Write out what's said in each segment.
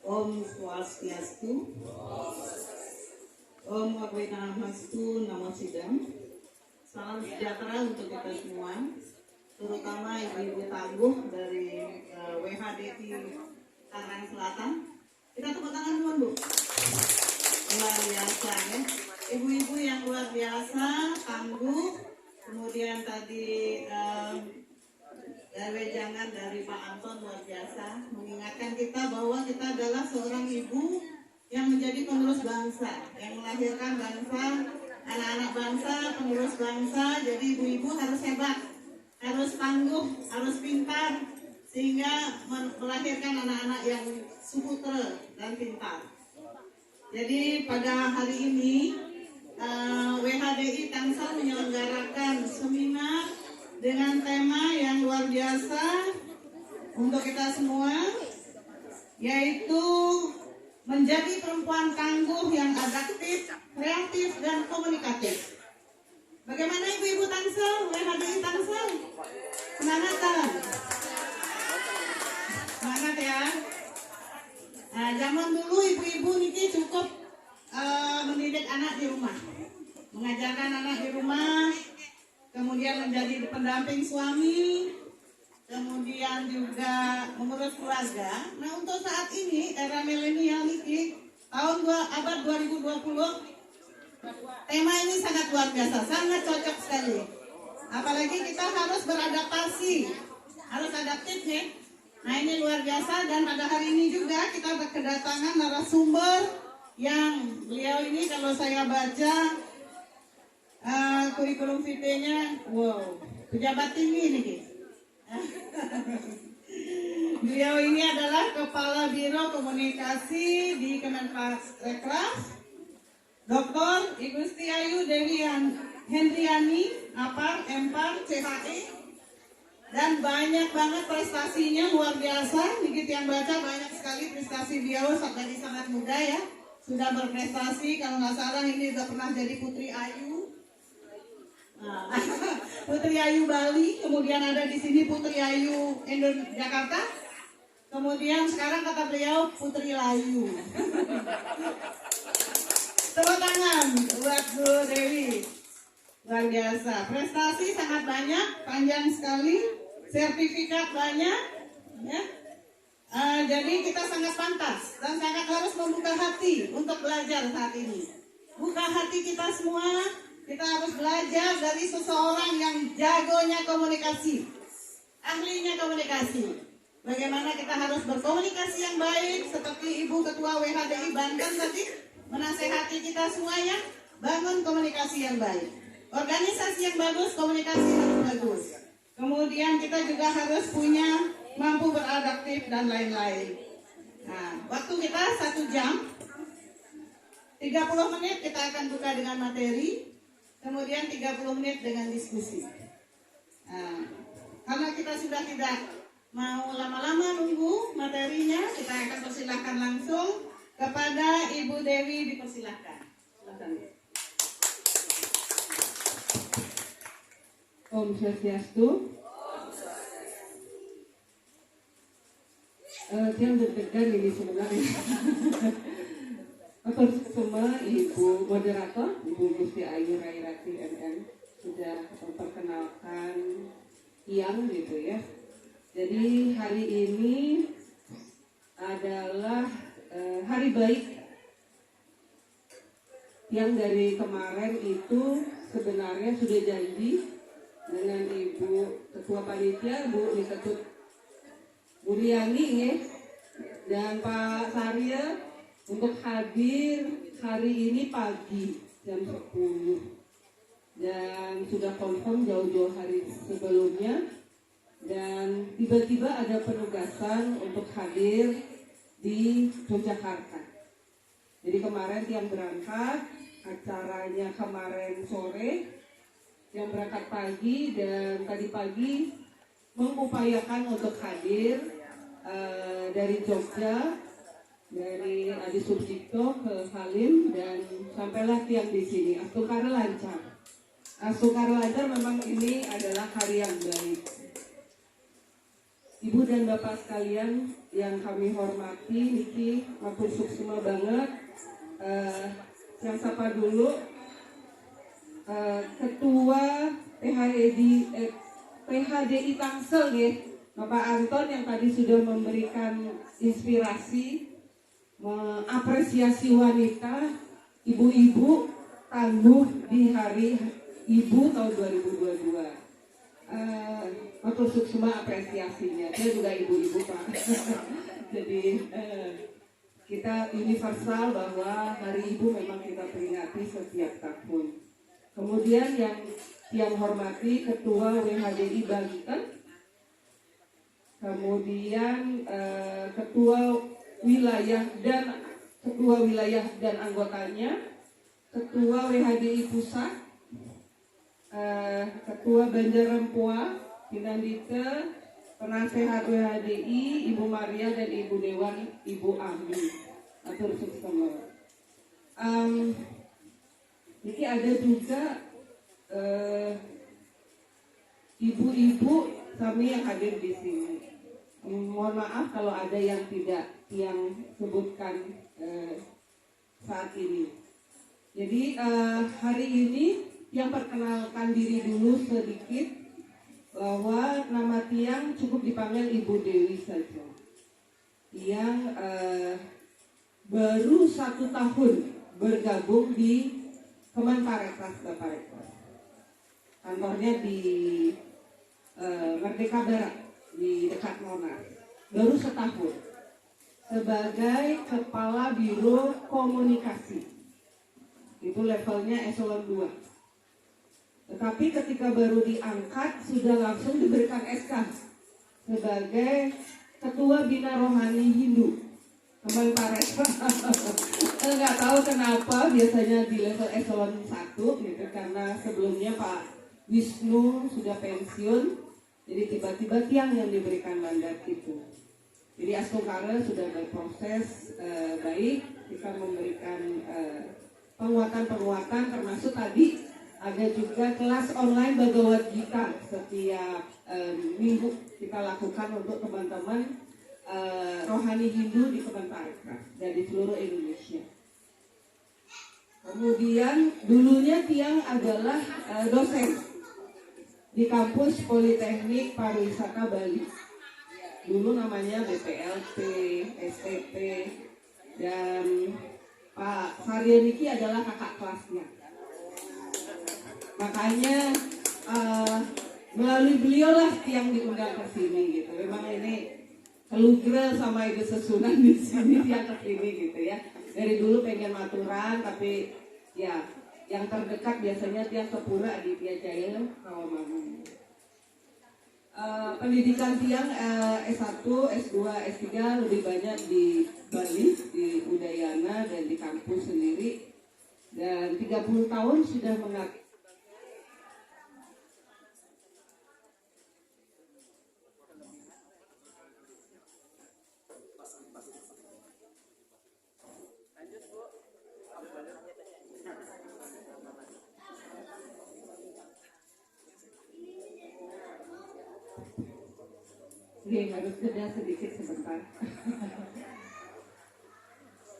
Om Swastiastu. Om Abhinamastu Namo Sidam. Salam sejahtera untuk kita semua, terutama ibu-ibu tangguh dari WHDI Tangerang Selatan. Kita tepuk tangan dulu, Bu. Luar biasa ya. Ibu-ibu yang luar biasa, tangguh. Kemudian tadi wejangan dari Pak Anton luar biasa, mengingatkan kita bahwa kita adalah seorang ibu yang menjadi penerus bangsa, yang melahirkan bangsa, anak-anak bangsa, penerus bangsa. Jadi ibu-ibu harus hebat, harus tangguh, harus pintar, sehingga melahirkan anak-anak yang suputra dan pintar. Jadi pada hari ini WHDI Tangsel menyelenggarakan seminar dengan tema yang luar biasa untuk kita semua, yaitu menjadi perempuan tangguh yang adaptif, kreatif, dan komunikatif. Bagaimana ibu-ibu Tangsel, WHDI Tangsel? Semangat, semangat ya. Nah, zaman dulu ibu-ibu niki cukup mendidik anak di rumah, mengajarkan anak di rumah, kemudian menjadi pendamping suami, kemudian juga mengurus keluarga. Nah, untuk saat ini era milenial ini abad 2020, tema ini sangat luar biasa, sangat cocok sekali. Apalagi kita harus beradaptasi, harus adaptif ya. Nah, ini luar biasa, dan pada hari ini juga kita kedatangan narasumber yang beliau ini kalau saya baca kurikulum vitae-nya, wow, pejabat tinggi nih. Beliau ini adalah Kepala Biro Komunikasi di Kemenparekraf, Dr. Igusti Ayu Dewi Hendriani, APAR, MPAR, CHE, dan banyak banget prestasinya, luar biasa. Dikit yang baca banyak sekali prestasi beliau dari sangat muda ya, sudah berprestasi. Kalau nggak salah ini sudah pernah jadi Putri Ayu. Putri Ayu Bali, kemudian ada di sini Putri Ayu Jakarta, kemudian sekarang kata beliau Putri Layu. Tepuk tangan buat Bu Dewi, luar biasa, prestasi sangat banyak, panjang sekali, sertifikat banyak, ya. Jadi kita sangat pantas dan sangat harus membuka hati untuk belajar saat ini. Buka hati kita semua. Kita harus belajar dari seseorang yang jagonya komunikasi, ahlinya komunikasi. Bagaimana kita harus berkomunikasi yang baik, seperti Ibu Ketua WHDI Banten tadi menasehati kita semuanya, bangun komunikasi yang baik. Organisasi yang bagus, komunikasi harus bagus. Kemudian kita juga harus punya mampu beradaptif dan lain-lain. Nah, waktu kita 1 jam, 30 menit kita akan buka dengan materi. Kemudian 30 menit dengan diskusi. Nah, karena kita sudah tidak mau lama-lama nunggu materinya, kita akan persilahkan langsung kepada Ibu Dewi, dipersilahkan. Silakan. Om Swastiastu. Yang deg-degan ini sebenarnya. Atur semua Ibu Moderator, Ibu Gusti Ayu Rairati MM sudah memperkenalkan Tiang gitu ya. Jadi hari ini adalah hari baik. Yang dari kemarin itu sebenarnya sudah janji dengan Ibu Ketua Panitia, Bu Niketut Buryani ya, dan Pak Sarya untuk hadir hari ini pagi jam 10, dan sudah confirm jauh-jauh hari sebelumnya, dan tiba-tiba ada penugasan untuk hadir di Yogyakarta. Jadi kemarin Tiang berangkat, acaranya kemarin sore, yang berangkat pagi, dan tadi pagi mengupayakan untuk hadir dari Jogja, dari Adi Sucipto ke Halim, dan sampailah Tiang di sini. Astukara lancar. Astukara lancar, memang ini adalah hari yang baik. Ibu dan Bapak sekalian yang kami hormati, Niki matur suksema banget. Yang sapa dulu Ketua PHDI Tangsel ya, Bapak Anton yang tadi sudah memberikan inspirasi, mengapresiasi wanita, ibu-ibu tangguh di Hari Ibu tahun 2022. Matur suksema apresiasinya. Saya juga ibu-ibu Pak. Jadi kita universal bahwa Hari Ibu memang kita peringati setiap tahun. Kemudian yang hormati Ketua WHDI Banten, kemudian Ketua wilayah dan anggotanya, Ketua WHDI Pusat, Ketua Banjarrempua, Pinandite, Penasehat WHDI, Ibu Maria dan Ibu Dewan, Ibu Ami. Atur suksema. Ini ada juga ibu-ibu kami yang hadir di sini. Mohon maaf kalau ada yang tidak sebutkan saat ini. Jadi hari ini yang perkenalkan diri dulu sedikit, bahwa nama tiang cukup dipanggil Ibu Dewi saja, yang baru 1 tahun bergabung di Kemenparekraf Baparekraf. Kantornya di Merdeka Barat, di dekat Monas. Baru setahun sebagai Kepala Biro Komunikasi. Itu levelnya eselon 2. Tetapi ketika baru diangkat sudah langsung diberikan SK sebagai Ketua Bina Rohani Hindu Kemenparekraf. Nggak tahu kenapa biasanya di level eselon 1 gitu, karena sebelumnya Pak Wisnu sudah pensiun, jadi tiba-tiba tiang yang diberikan mandat itu. Jadi Astungkara sudah berproses baik, kita memberikan penguatan termasuk tadi ada juga kelas online Bhagavad Gita setiap minggu kita lakukan untuk teman-teman rohani Hindu di Kemenparekraf dan di seluruh Indonesia. Kemudian dulunya tiang adalah dosen di kampus Politeknik Pariwisata Bali. Dulu namanya BPLT, STP, dan Pak Saryaniki adalah kakak kelasnya. Makanya melalui beliau lah yang diundang ke sini gitu. Memang ini kelugra sama Ibu Sesunan di sini yang ke sini gitu ya. Dari dulu pengen maturan, tapi ya yang terdekat biasanya tiang Sepura di Jaya Rawamangun. Pendidikan tiang S1, S2, S3 lebih banyak di Bali, di Udayana dan di kampus sendiri. Dan 30 tahun sudah mengaktif. Harus jeda sedikit sebentar.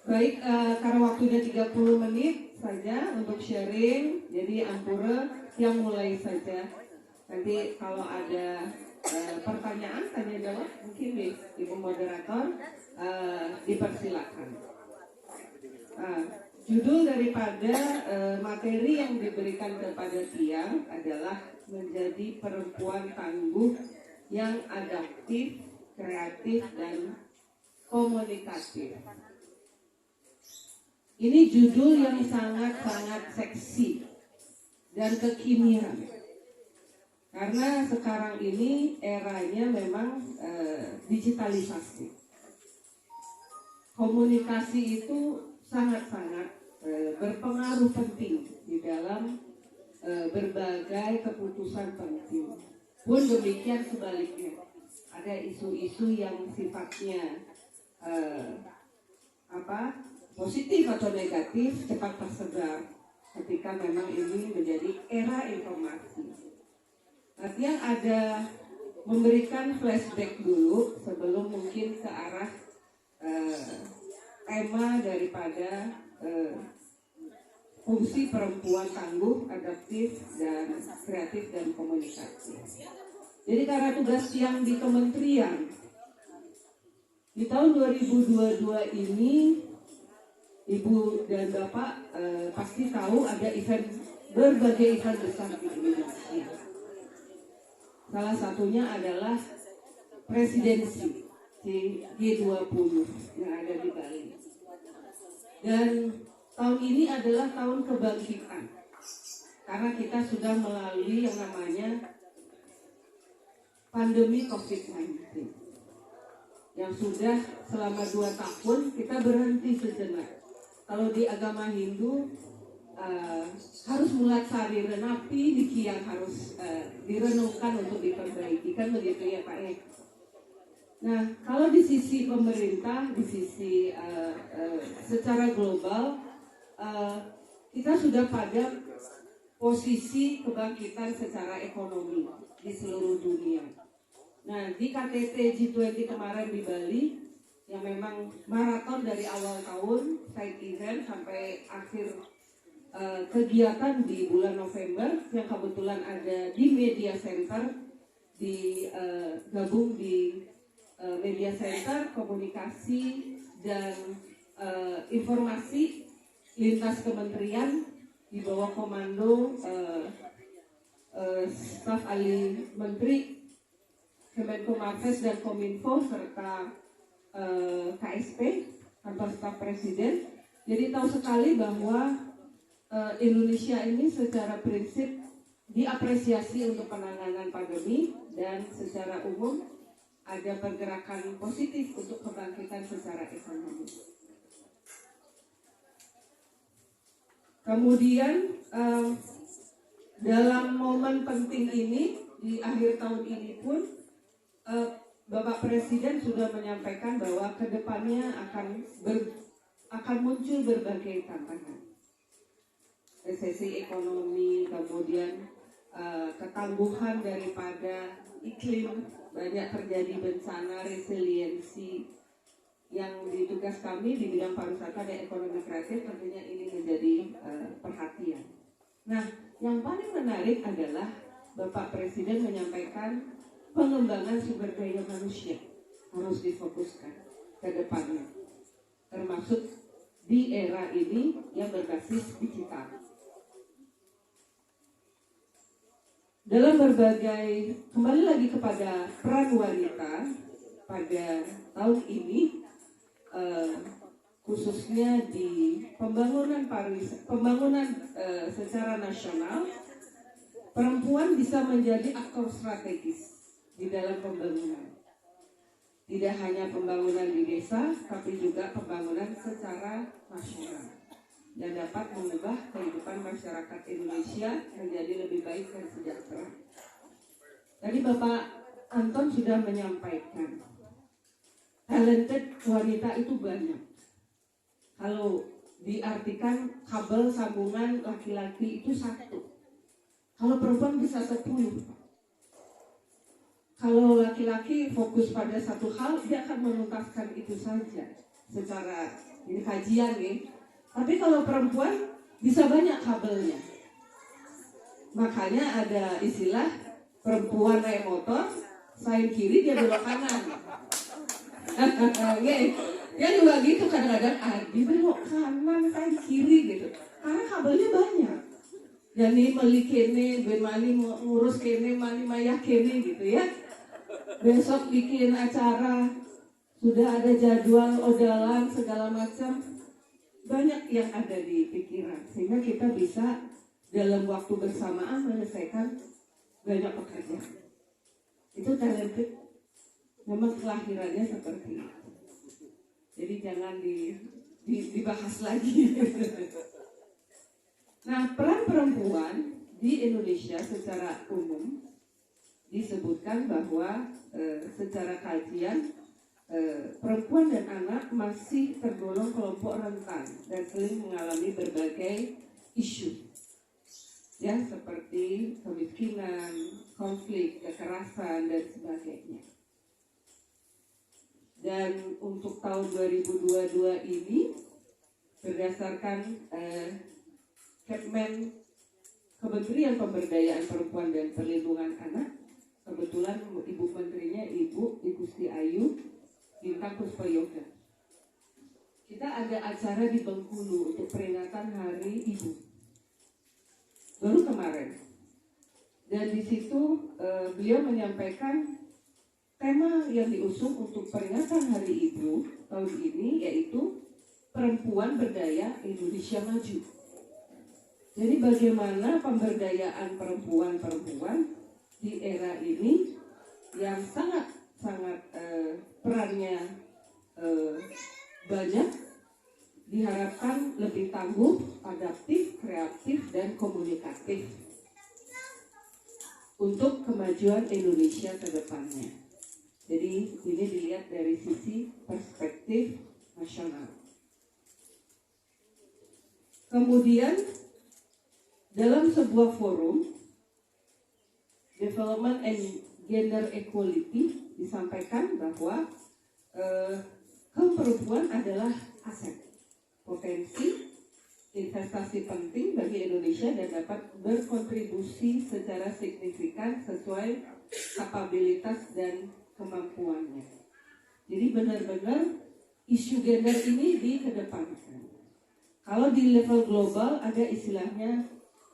Baik, karena waktunya 30 menit saja untuk sharing, jadi ampura yang mulai saja. Nanti kalau ada pertanyaan, tanya jawab, mungkin nih Ibu Moderator dipersilakan. Judul daripada materi yang diberikan kepada tiang adalah menjadi perempuan tangguh yang adaptif, kreatif, dan komunikatif. Ini judul yang sangat-sangat seksi dan kekinian. Karena sekarang ini eranya memang digitalisasi. Komunikasi itu sangat-sangat berpengaruh penting di dalam berbagai keputusan penting. Pun demikian sebaliknya, ada isu-isu yang sifatnya positif atau negatif cepat tersebar ketika memang ini menjadi era informasi. Artinya ada memberikan flashback dulu sebelum mungkin ke arah tema daripada fungsi perempuan tangguh, adaptif, dan kreatif dan komunikasi. Jadi karena tugas yang di kementerian di tahun 2022 ini, Ibu dan Bapak pasti tahu ada berbagai event besar di Indonesia. Salah satunya adalah presidensi G20 yang ada di Bali. Dan tahun ini adalah tahun kebangkitan, karena kita sudah melalui yang namanya pandemi COVID-19 yang sudah selama 2 tahun kita berhenti sejenak. Kalau di agama Hindu harus mulai sari renapi niki yang harus direnungkan untuk diperbaiki, kan begitu ya Pak ya. Nah, kalau di sisi pemerintah, di sisi secara global, kita sudah pada posisi kebangkitan secara ekonomi di seluruh dunia. Nah, di KTT G20 kemarin di Bali, yang memang maraton dari awal tahun, side event sampai akhir kegiatan di bulan November, yang kebetulan ada di Media Center, gabung di Media Center, komunikasi dan informasi lintas kementerian di bawah komando staf ahli menteri Kemenko Marves dan Kominfo serta KSP, kantor staf presiden. Jadi tahu sekali bahwa Indonesia ini secara prinsip diapresiasi untuk penanganan pandemi, dan secara umum ada pergerakan positif untuk kebangkitan secara ekonomi. Kemudian dalam momen penting ini di akhir tahun ini pun Bapak Presiden sudah menyampaikan bahwa kedepannya akan muncul berbagai tantangan. Resesi ekonomi, kemudian ketangguhan daripada iklim, banyak terjadi bencana, resiliensi, yang di tugas kami di bidang pariwisata dan ekonomi kreatif tentunya ini menjadi perhatian. Nah, yang paling menarik adalah Bapak Presiden menyampaikan pengembangan sumber daya manusia harus difokuskan ke depannya, termasuk di era ini yang berbasis digital. Dalam berbagai, kembali lagi kepada peran wanita pada tahun ini, khususnya di pembangunan secara nasional, perempuan bisa menjadi aktor strategis di dalam pembangunan. Tidak hanya pembangunan di desa, tapi juga pembangunan secara nasional yang dapat mengubah kehidupan masyarakat Indonesia menjadi lebih baik dan sejahtera. Tadi Bapak Anton sudah menyampaikan, talented wanita itu banyak. Kalau diartikan kabel sambungan laki-laki itu 1, kalau perempuan bisa 10. Kalau laki-laki fokus pada satu hal, dia akan menuntaskan itu saja secara ini kajian nih. Tapi kalau perempuan bisa banyak kabelnya. Makanya ada istilah perempuan naik motor, sain kiri dia belok kanan. Ya juga gitu, kadang-kadang Adi belok kanan, sain kiri gitu. Karena kabelnya banyak. Jadi beli kene, ben mani ngurus kene, mani mayah kene gitu ya. Besok bikin acara, sudah ada jadwal odalan segala macam. Banyak yang ada di pikiran, sehingga kita bisa dalam waktu bersamaan menyelesaikan banyak pekerjaan. Itu talented, memang kelahirannya seperti itu. Jadi jangan dibahas lagi. Nah, peran perempuan di Indonesia secara umum disebutkan bahwa secara kajian perempuan dan anak masih tergolong kelompok rentan dan sering mengalami berbagai isu. ya seperti kemiskinan, konflik, kekerasan dan sebagainya. Dan untuk tahun 2022 ini berdasarkan Kepmen Kementerian Pemberdayaan Perempuan dan Perlindungan Anak, kebetulan Ibu Menterinya Ibu Igusti Ayu Bintang Puspayoga. Kita ada acara di Bengkulu untuk peringatan Hari Ibu baru kemarin, dan di situ beliau menyampaikan tema yang diusung untuk peringatan Hari Ibu tahun ini yaitu Perempuan Berdaya Indonesia Maju. Jadi bagaimana pemberdayaan perempuan-perempuan di era ini yang sangat perannya banyak, diharapkan lebih tangguh, adaptif, kreatif, dan komunikatif untuk kemajuan Indonesia ke depannya. Jadi ini dilihat dari sisi perspektif nasional. Kemudian dalam sebuah forum Development and Gender Equality disampaikan bahwa kaum perempuan adalah aset, potensi, investasi penting bagi Indonesia dan dapat berkontribusi secara signifikan sesuai kapabilitas dan kemampuannya. Jadi benar-benar isu gender ini dikedepankan. Kalau di level global ada istilahnya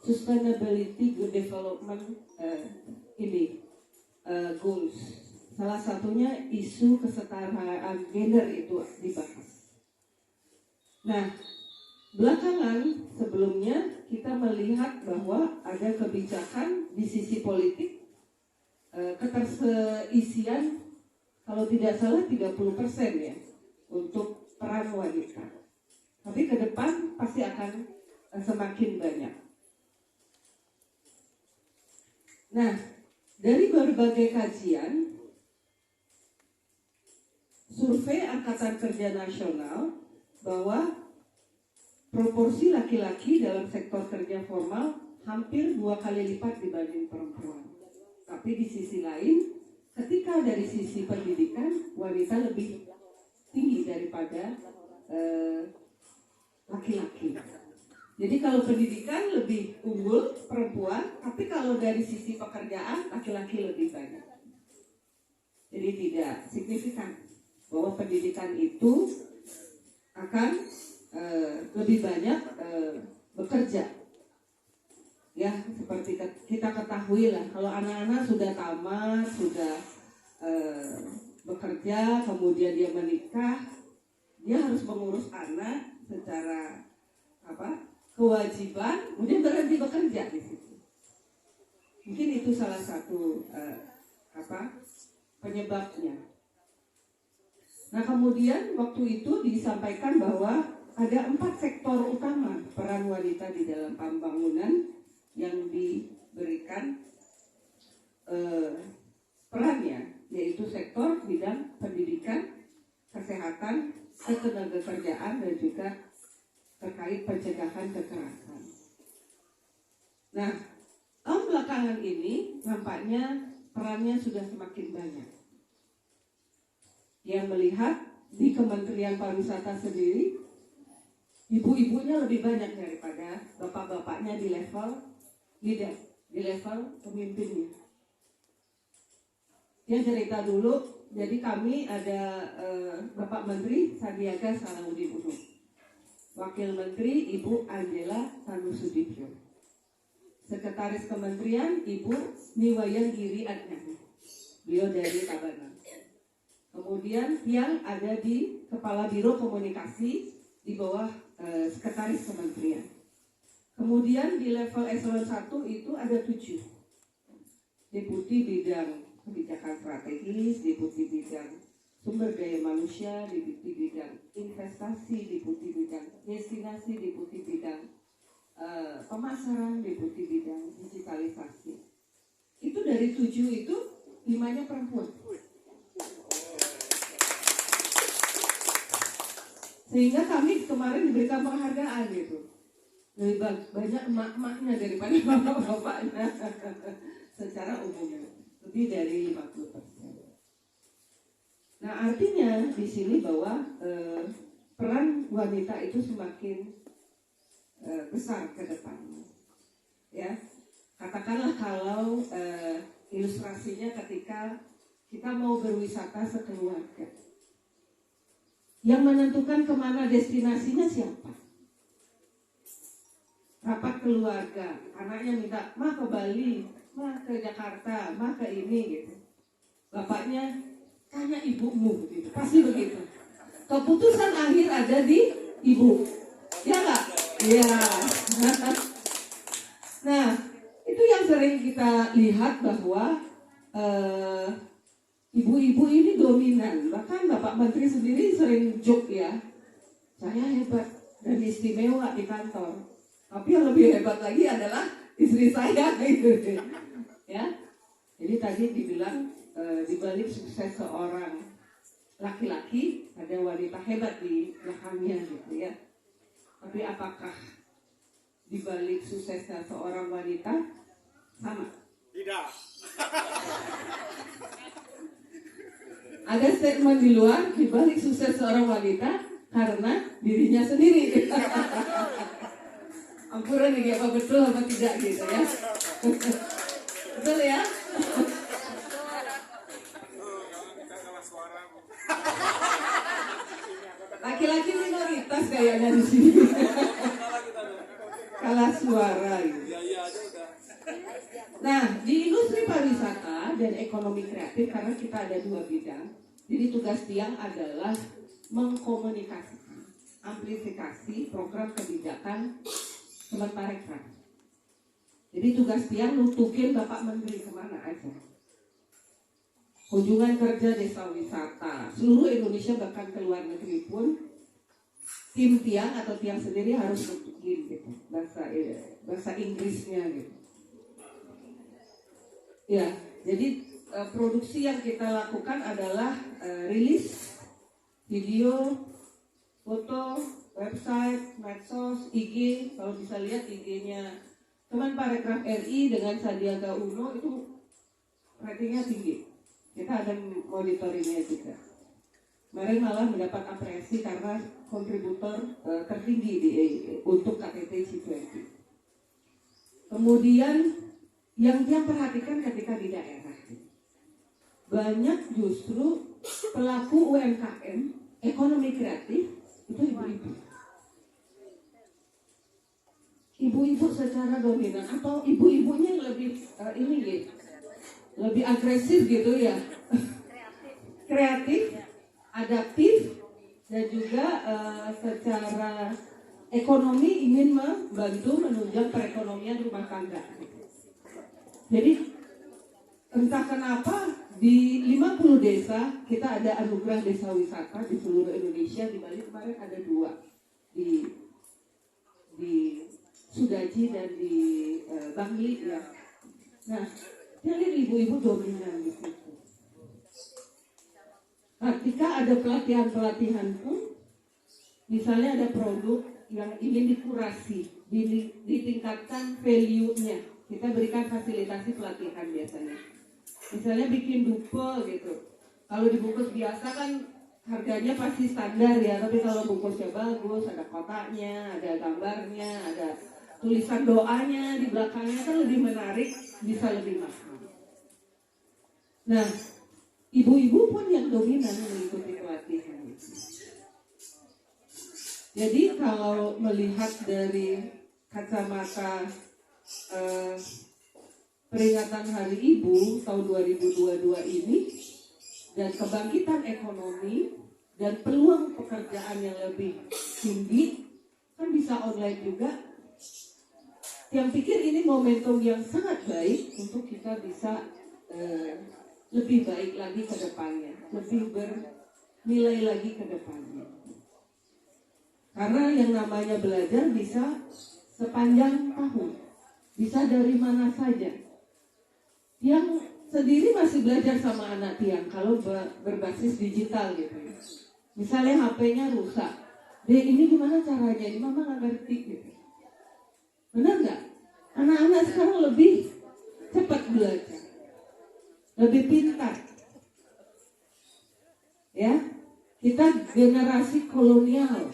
Sustainability Development Goals. Salah satunya isu kesetaraan gender itu dibahas. Nah, belakangan sebelumnya kita melihat bahwa ada kebijakan di sisi politik, keterseisian kalau tidak salah 30% ya untuk peran wanita. Tapi ke depan pasti akan semakin banyak. Nah, dari berbagai kajian, survei Angkatan Kerja Nasional bahwa proporsi laki-laki dalam sektor kerja formal hampir 2 kali lipat dibanding perempuan. Tapi di sisi lain, ketika dari sisi pendidikan, wanita lebih tinggi daripada laki-laki. Jadi kalau pendidikan lebih unggul perempuan, tapi kalau dari sisi pekerjaan laki-laki lebih banyak. Jadi tidak signifikan bahwa pendidikan itu akan lebih banyak bekerja. Ya, seperti kita ketahui lah, kalau anak-anak sudah tamat, sudah bekerja, kemudian dia menikah, dia harus mengurus anak secara kewajiban, kemudian berhenti bekerja di situ. Mungkin itu salah satu penyebabnya. Nah, kemudian waktu itu disampaikan bahwa ada 4 sektor utama peran wanita di dalam pembangunan yang diberikan perannya, yaitu sektor bidang pendidikan, kesehatan, ketenagakerjaan, dan juga terkait pencegahan kekerasan. Nah, tahun belakangan ini nampaknya perannya sudah semakin banyak. Yang melihat di Kementerian Pariwisata sendiri, ibu-ibunya lebih banyak daripada bapak-bapaknya di level leader, di level pemimpinnya. Dia cerita dulu, jadi kami ada Bapak Menteri Sandiaga Salahuddin Uno, Wakil Menteri Ibu Angela Tanusudibyo, Sekretaris Kementerian Ibu Niwayan Giri Adnyani, beliau dari Tabanan. Kemudian yang ada di Kepala Biro Komunikasi di bawah Sekretaris Kementerian. Kemudian di level eselon 1 itu ada 7. Deputi Bidang Kebijakan Strategis, Deputi Bidang Sumber Daya Manusia, Deputi Bidang Investasi, Deputi Bidang Destinasi, Deputi Bidang Pemasaran, Deputi Bidang Digitalisasi. Itu dari 7 itu 5-nya perempuan. Sehingga kami kemarin diberikan penghargaan gitu. lebih banyak emak-emaknya daripada bapak-bapaknya secara umum, lebih dari 50%. Nah, artinya di sini bahwa peran wanita itu semakin besar ke depannya. Ya, katakanlah kalau ilustrasinya ketika kita mau berwisata sekeluarga, yang menentukan kemana destinasinya siapa? Rapat keluarga, anaknya minta, "Ma ke Bali, Ma ke Jakarta, Ma ke ini," gitu. Bapaknya, "Tanya ibumu," gitu. Pasti begitu. Keputusan akhir ada di ibu. Ya nggak? Iya. Nah, itu yang sering kita lihat bahwa ibu-ibu ini dominan. Bahkan Bapak Menteri sendiri sering joke ya, "Saya hebat dan istimewa di kantor. Tapi yang lebih hebat lagi adalah istri saya," gitu. Ya. Jadi tadi dibilang di balik sukses seorang laki-laki ada wanita hebat di belakangnya gitu ya. Tapi apakah di balik suksesnya seorang wanita sama? Tidak. Ada statement di luar, di balik sukses seorang wanita karena dirinya sendiri. Ampuran nih, apa betul apa tidak gitu ya? Betul ya? Laki-laki minoritas kayaknya di sini. Kalah suara gitu. Nah, di industri pariwisata dan ekonomi kreatif, karena kita ada dua bidang, jadi tugas Tiang adalah mengkomunikasikan, amplifikasi program kebijakan Kemenparekraf. Jadi tugas Tiang nutukin Bapak Menteri kemana aja. Kunjungan kerja desa wisata seluruh Indonesia, bahkan ke luar negeri pun tim Tiang atau Tiang sendiri harus nutukin gitu, bahasa Inggrisnya gitu. Ya, jadi produksi yang kita lakukan adalah rilis video, foto, website, medsos, IG. Kalau bisa lihat IG-nya Kemenparekraf RI dengan Sandiaga Uno itu ratingnya tinggi. Kita ada monitoringnya juga. Kemarin malah mendapat apresiasi karena kontributor tertinggi untuk KTT G20. Kemudian yang dia perhatikan ketika di daerah, banyak justru pelaku UMKM, ekonomi kreatif, itu ibu-ibu. Ibu-ibu secara dominan, atau ibu-ibunya yang lebih lebih agresif gitu ya. Kreatif, adaptif, dan juga secara ekonomi ingin membantu menunjang perekonomian rumah tangga. Jadi entah kenapa di 50 desa kita ada anugerah desa wisata di seluruh Indonesia. Di Bali kemarin ada 2 di Sudaji dan di Bangli ya. Nah, jadi ibu-ibu dominan di situ. Ketika ada pelatihan pun, misalnya ada produk yang ingin dikurasi, ditingkatkan value-nya. Kita berikan fasilitasi pelatihan biasanya. Misalnya bikin dupe gitu. Kalau dibungkus biasa kan harganya pasti standar ya, tapi kalau bungkusnya bagus, ada kotaknya, ada gambarnya, ada tulisan doanya di belakangnya kan lebih menarik, bisa lebih mahal. Nah, ibu-ibu pun yang dominan mengikuti pelatihan itu. Jadi kalau melihat dari kacamata peringatan Hari Ibu tahun 2022 ini dan kebangkitan ekonomi dan peluang pekerjaan yang lebih tinggi, kan bisa online juga. Yang pikir ini momentum yang sangat baik untuk kita bisa lebih baik lagi ke depannya, lebih bernilai lagi ke depannya. Karena yang namanya belajar bisa sepanjang tahun. Bisa dari mana saja. Yang sendiri masih belajar sama anak Tiang kalau berbasis digital gitu. Misalnya HP-nya rusak. Ini gimana caranya? Ini mama nggak ngerti gitu. Benar nggak? Anak-anak sekarang lebih cepat belajar, lebih pintar. Ya, kita generasi kolonial,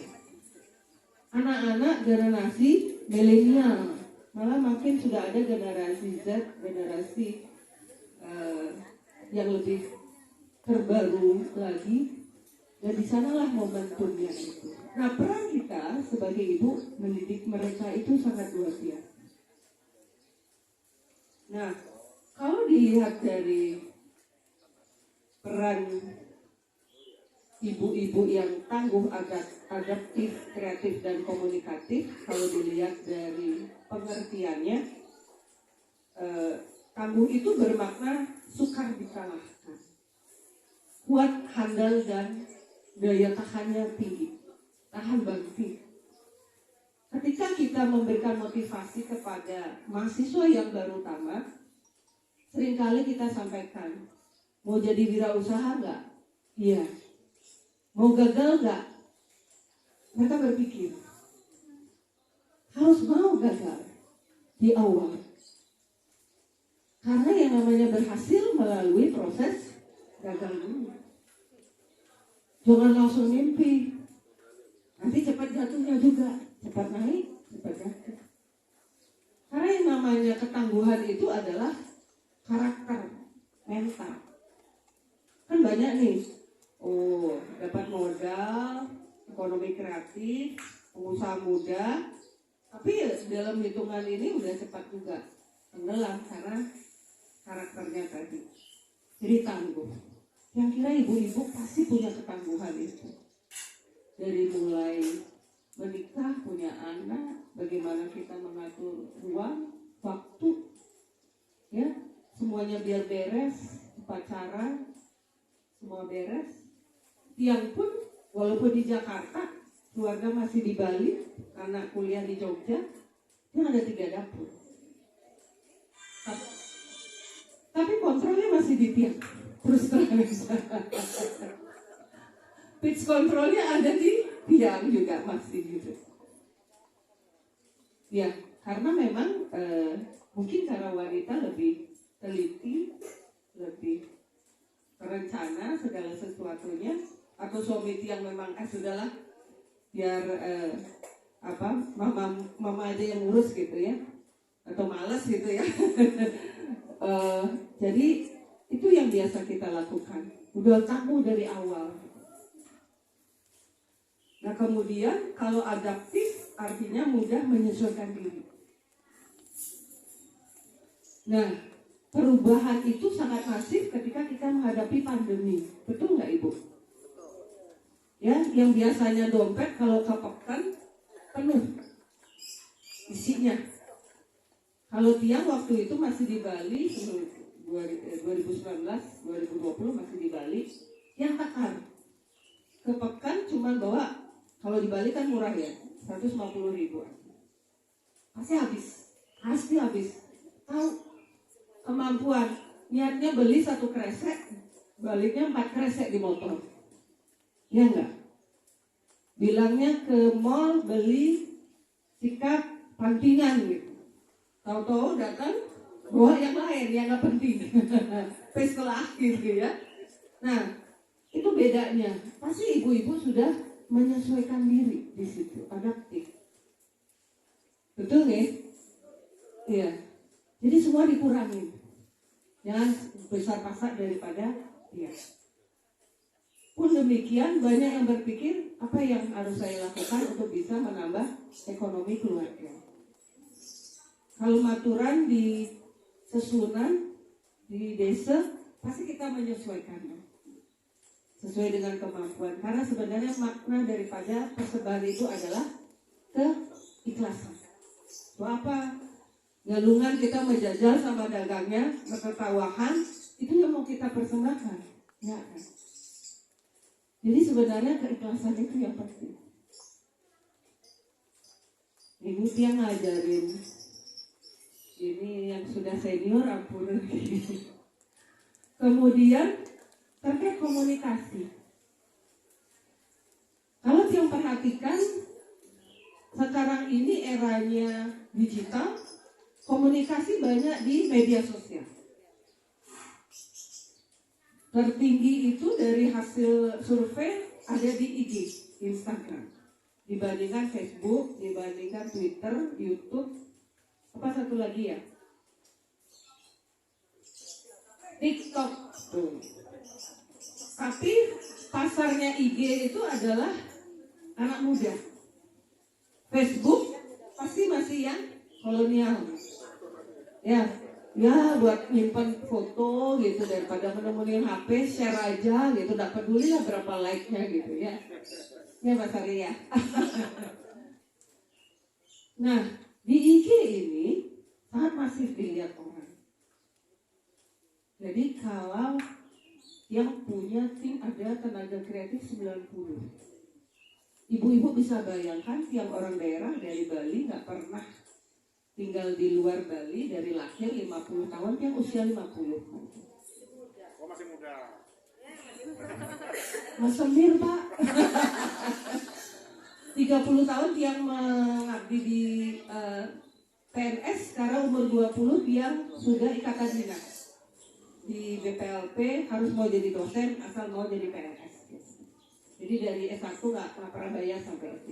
anak-anak generasi milenial, malah makin sudah ada generasi Z, generasi yang lebih terbaru lagi, dan di sanalah momentumnya itu. Nah, peran kita sebagai ibu mendidik mereka itu sangat luar biasa. Nah, kalau dilihat dari peran ibu-ibu yang tangguh, adaptif, kreatif, dan komunikatif, kalau dilihat dari pengertiannya, tangguh itu bermakna sukar dikalahkan, kuat, handal, dan daya tahannya tinggi, tahan banting. Ketika kita memberikan motivasi kepada mahasiswa yang baru tamat, seringkali kita sampaikan, mau jadi wirausaha nggak? Iya. Mau gagal nggak? Mereka berpikir, harus mau gagal di awal. Karena yang namanya berhasil melalui proses gagal dulu. Jangan langsung mimpi. Nanti cepat jatuhnya juga. Cepat naik, cepat jatuh. Karena yang namanya ketangguhan itu adalah karakter, mental. Kan banyak nih. Oh, dapat modal, ekonomi kreatif, pengusaha muda. Tapi dalam hitungan ini udah cepat juga tenggelam karena karakternya tadi. Jadi tangguh. Yang kira ibu-ibu pasti punya ketangguhan itu. Dari mulai menikah, punya anak, bagaimana kita mengatur uang, waktu, ya, semuanya biar beres, pacaran, semua beres. Tiang pun, walaupun di Jakarta, keluarga masih di Bali, anak kuliah di Jogja, dia ada 3 dapur. Tapi kontrolnya masih di tiang. Terus terang. Pitch kontrolnya ada di tiang juga masih gitu. Ya, karena memang mungkin karena wanita lebih teliti, lebih terencana segala sesuatunya, atau suami tiang memang sudahlah biar mama aja yang ngurus gitu ya, atau malas gitu ya. Jadi itu yang biasa kita lakukan, udah kamu dari awal. Nah, kemudian kalau adaptif artinya mudah menyesuaikan diri. Nah, perubahan itu sangat masif ketika kita menghadapi pandemi. Betul nggak Ibu? Ya, yang biasanya dompet kalau kepekan penuh isinya. Kalau tiang waktu itu masih di Bali, 2019, 2020 masih di Bali, yang takar. Kepekan cuma bawa, kalau di Bali kan murah ya, 150.000. Pasti habis. Tahu kemampuan, niatnya beli 1 kresek, baliknya 4 kresek di motor. Ya enggak? Bilangnya ke mall beli sikat pantingan gitu. Tahu-tahu datang bawa yang lain yang nggak penting, pestelah gitu ya. Nah, itu bedanya. Pasti ibu-ibu sudah menyesuaikan diri di situ, adaptif. Betul nggak? Iya. Jadi semua dikurangin. Jangan besar pasak daripada dia. Pun demikian, banyak yang berpikir apa yang harus saya lakukan untuk bisa menambah ekonomi keluarga. Kalau maturan di sesunan, di desa, pasti kita menyesuaikannya sesuai dengan kemampuan. Karena sebenarnya makna daripada persembahan itu adalah keikhlasan. Itu apa? Galungan kita menjajal sama dagangnya, ketertawahan, itu yang mau kita persembahkan. Ya kan? Jadi sebenarnya keikhlasan itu yang penting. Ibu tiang ngajarin. Ini yang sudah senior, ampun. Kemudian terkait komunikasi. Kalau yang perhatikan, sekarang ini eranya digital, komunikasi banyak di media sosial. Tertinggi itu dari hasil survei ada di IG, Instagram. Dibandingkan Facebook, dibandingkan Twitter, YouTube, apa satu lagi ya? TikTok. Tuh. Tapi pasarnya IG itu adalah anak muda. Facebook pasti masih yang kolonial. Ya buat nyimpan foto gitu daripada menemuin HP, share aja gitu, gak peduli lah berapa like-nya gitu ya. Ya Mas Ari ya. Nah, di IG ini sangat masif dilihat orang. Jadi kalau yang punya tim ada tenaga kreatif 90. Ibu-ibu bisa bayangkan tiap orang daerah dari Bali gak pernah tinggal di luar Bali dari lahir 50 tahun yang usia 50. Oh masih muda. Mas Semir Pak. 30 tahun yang mengabdi di PNS, sekarang umur 20 yang sudah ikatan dinas. Di BPLP harus mau jadi dosen asal mau jadi PNS. Jadi dari S1 nggak pernah bayar sampai S3.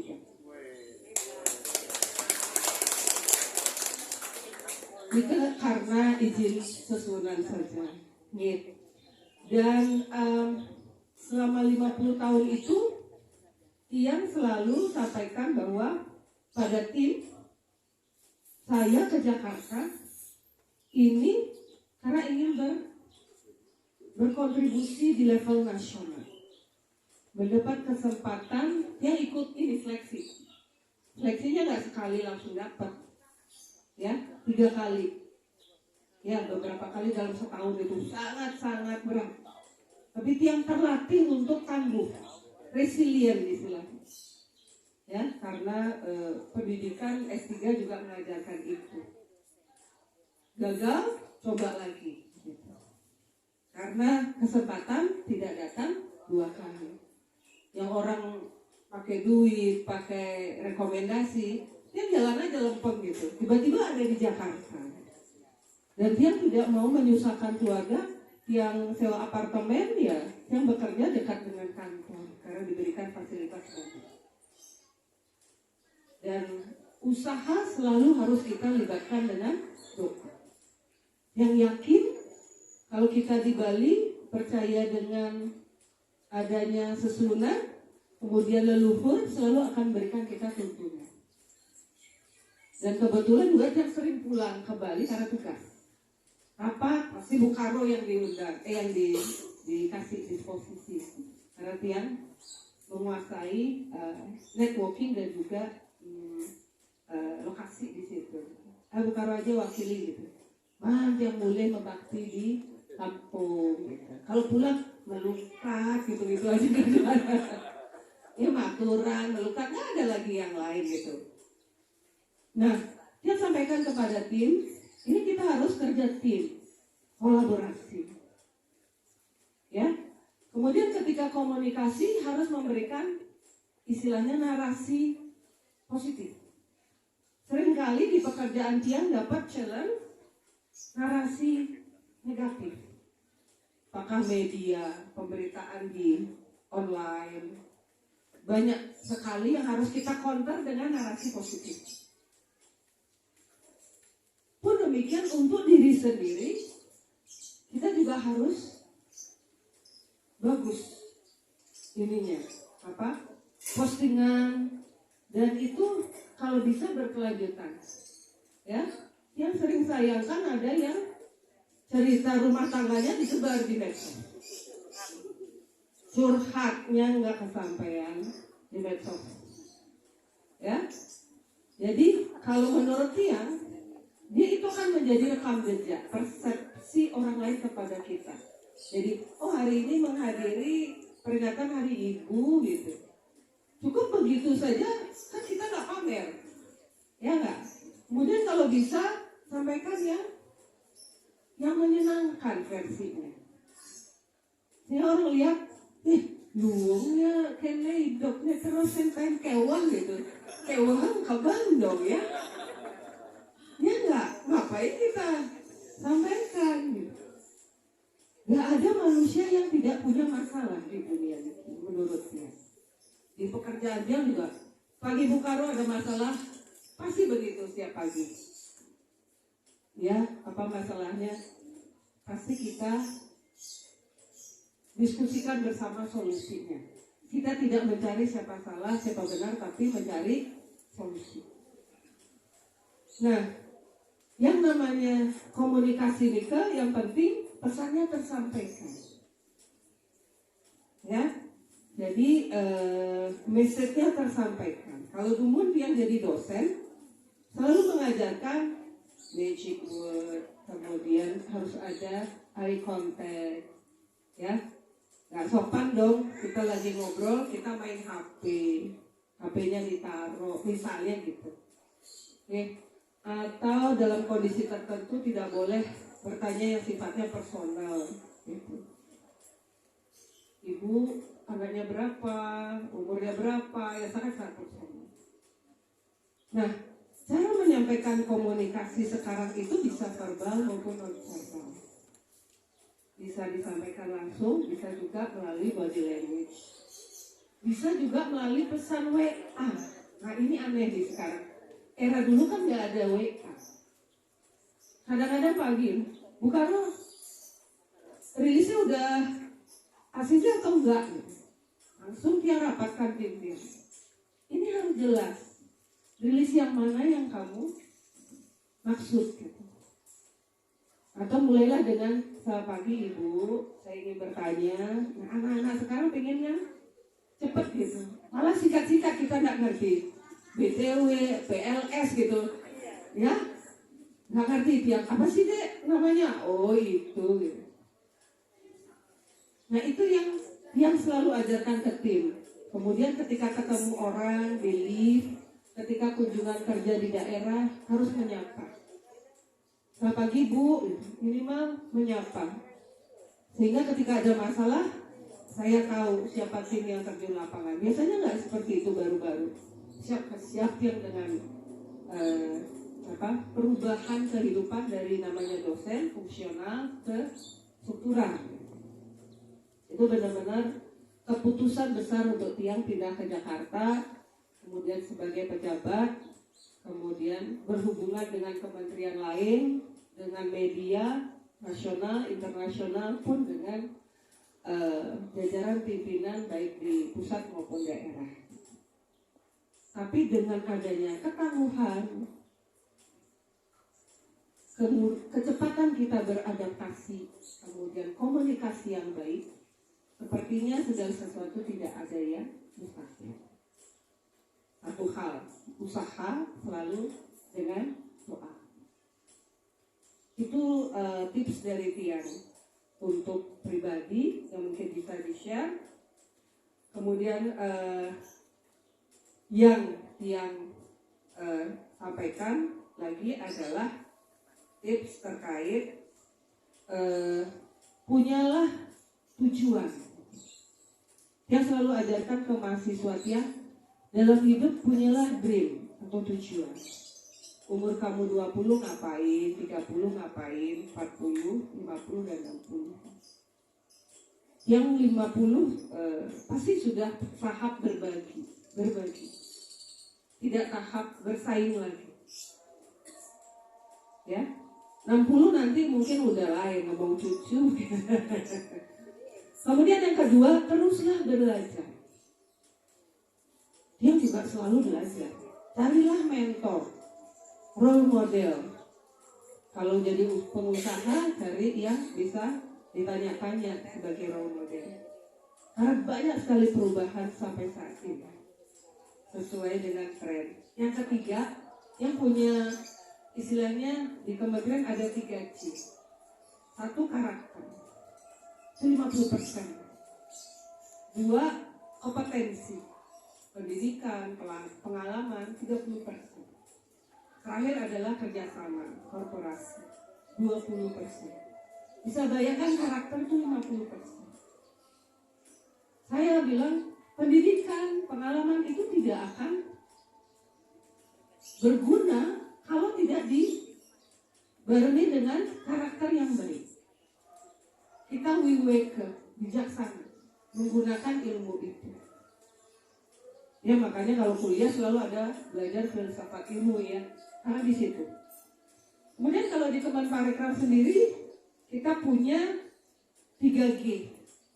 Itu karena izin susunan saja. Gitu. Dan selama 50 tahun itu Tiang selalu sampaikan bahwa pada tim saya ke Jakarta ini karena ingin berkontribusi di level nasional, mendapat kesempatan yang ikut ini seleksinya nggak sekali langsung dapat, ya 3 kali, ya beberapa kali dalam setahun itu sangat berat, tapi Tiang terlatih untuk tangguh, resilient istilahnya, ya karena pendidikan S3 juga mengajarkan itu. Gagal, coba lagi, gitu. Karena kesempatan tidak datang 2 kali. Yang orang pakai duit, pakai rekomendasi, dia jalan aja lempeng gitu. Tiba-tiba ada di Jakarta. Dan dia tidak mau menyusahkan keluarga yang sewa apartemen, ya yang bekerja dekat dengan kantor karena diberikan fasilitas bagus. Dan usaha selalu harus kita libatkan dengan doa. Yang yakin kalau kita di Bali percaya dengan adanya sesunan, kemudian leluhur selalu akan berikan kita tuntunan. Dan kebetulan gue yang sering pulang ke Bali karena tugas. Apa pasti Bung Karno yang diundang, yang dikasih disposisi. Karena Tiang menguasai networking dan juga lokasi di situ. Bung Karno aja wakili gitu. Yang mulai membakti di kampung. Gitu. Kalau pulang melukat gitu aja kan. Ya maturan, melukat, nggak ada lagi yang lain gitu. Nah, dia sampaikan kepada tim, ini kita harus kerja tim, kolaborasi. Ya. Kemudian ketika komunikasi harus memberikan istilahnya narasi positif. Seringkali di pekerjaan Tiang dapat challenge narasi negatif. Apakah media, pemberitaan di online, banyak sekali yang harus kita counter dengan narasi positif. Pun demikian untuk diri sendiri, kita juga harus bagus ininya, postingan, dan itu kalau bisa berkelanjutan. Ya, yang sering sayangkan ada yang cerita rumah tangganya disebar di medsos. Curhatnya nggak kesampaian di medsos. Ya, jadi kalau menurut dia itu akan menjadi rekam jejak persepsi orang lain kepada kita. Jadi, hari ini menghadiri peringatan Hari Ibu gitu. Cukup begitu saja, kan kita nggak pamer, ya nggak? Kemudian kalau bisa sampaikan yang menyenangkan versinya. Ini orang lihat, luangnya kene hidupnya terus senten kewan gitu. Kewan kaban dong ya. Ya enggak, ngapain kita sampaikan gitu. Gak ada manusia yang tidak punya masalah di dunia ini menurutnya. Di pekerjaan dia juga pagi Bukaro ada masalah, pasti begitu setiap pagi. Ya, apa masalahnya? Pasti kita diskusikan bersama solusinya. Kita tidak mencari siapa salah, siapa benar, tapi mencari solusi. Nah, yang namanya komunikasi Nike, yang penting pesannya tersampaikan. Ya, jadi message-nya tersampaikan. Kalau Dumun yang jadi dosen, selalu mengajarkan magic word, kemudian harus ada eye contact, ya. Nggak sopan dong, kita lagi ngobrol, kita main HP, HP-nya ditaruh, misalnya gitu. Oke. Atau dalam kondisi tertentu tidak boleh bertanya yang sifatnya personal, gitu. Ibu anaknya berapa, umurnya berapa, ya sangat personal. Nah, cara menyampaikan komunikasi sekarang itu bisa verbal maupun non-verbal. Bisa disampaikan langsung, bisa juga melalui body language. Bisa juga melalui pesan WA. Nah ini aneh nih sekarang. Era dulu kan nggak ada WA. Kadang-kadang pagi, Bukaro, rilisnya udah ACC atau enggak? Langsung dia rapatkan tim-tim. Ini harus jelas. Rilis yang mana yang kamu maksud gitu. Atau mulailah dengan selamat pagi Ibu, saya ingin bertanya. Nah, anak-anak sekarang pengennya cepet gitu. Malah singkat-singkat kita nggak ngerti. BTW, PLS gitu, ya nggak ngerti tiap apa sih dek namanya? Oh itu. Gitu. Nah itu yang selalu ajarkan ke tim. Kemudian ketika ketemu orang di lift, ketika kunjungan kerja di daerah harus menyapa. Selamat pagi Bu, minimal menyapa. Sehingga ketika ada masalah, saya tahu siapa tim yang terjun lapangan. Biasanya nggak seperti itu baru-baru. Siap yang dengan perubahan kehidupan dari namanya dosen, fungsional ke struktural. Itu benar-benar keputusan besar untuk Tiang pindah ke Jakarta, kemudian sebagai pejabat, kemudian berhubungan dengan kementerian lain, dengan media nasional, internasional pun dengan jajaran pimpinan baik di pusat maupun daerah. Tapi dengan adanya ketangguhan, kecepatan kita beradaptasi, kemudian komunikasi yang baik, sepertinya segala sesuatu tidak ada yang mustahil. Satu hal, usaha selalu dengan doa. Itu tips dari Tiang untuk pribadi yang mungkin bisa di-share. Kemudian yang Tiang sampaikan lagi adalah tips terkait punyalah tujuan. Yang selalu ajarkan ke mahasiswa Tiang, dalam hidup punyalah dream atau tujuan. Umur kamu 20 ngapain, 30 ngapain, 40, 50 dan 60. Yang 50 pasti sudah tahap berbagi. Tidak tahap bersaing lagi. Ya. 60 nanti mungkin udah lain, ngomong cucu. Kemudian yang kedua, teruslah belajar. Dia juga selalu belajar. Carilah mentor, role model. Kalau jadi pengusaha, cari yang bisa ditanya-tanya sebagai role model. Karena banyak sekali perubahan sampai saat ini, sesuai dengan tren. Yang ketiga, yang punya istilahnya di kementerian ada 3C. Satu, karakter, itu 50%. Dua, kompetensi, pendidikan, pengalaman, 30%. Terakhir adalah kerjasama, korporasi, 20%. Bisa bayangkan karakter itu 50%. Saya bilang pendidikan, pengalaman itu tidak akan berguna kalau tidak dibarengi dengan karakter yang baik. Kita wiweke, bijaksana, menggunakan ilmu itu. Ya makanya kalau kuliah selalu ada belajar filsafat ilmu ya, karena di situ. Kemudian kalau di Kemenparekraf sendiri kita punya 3G,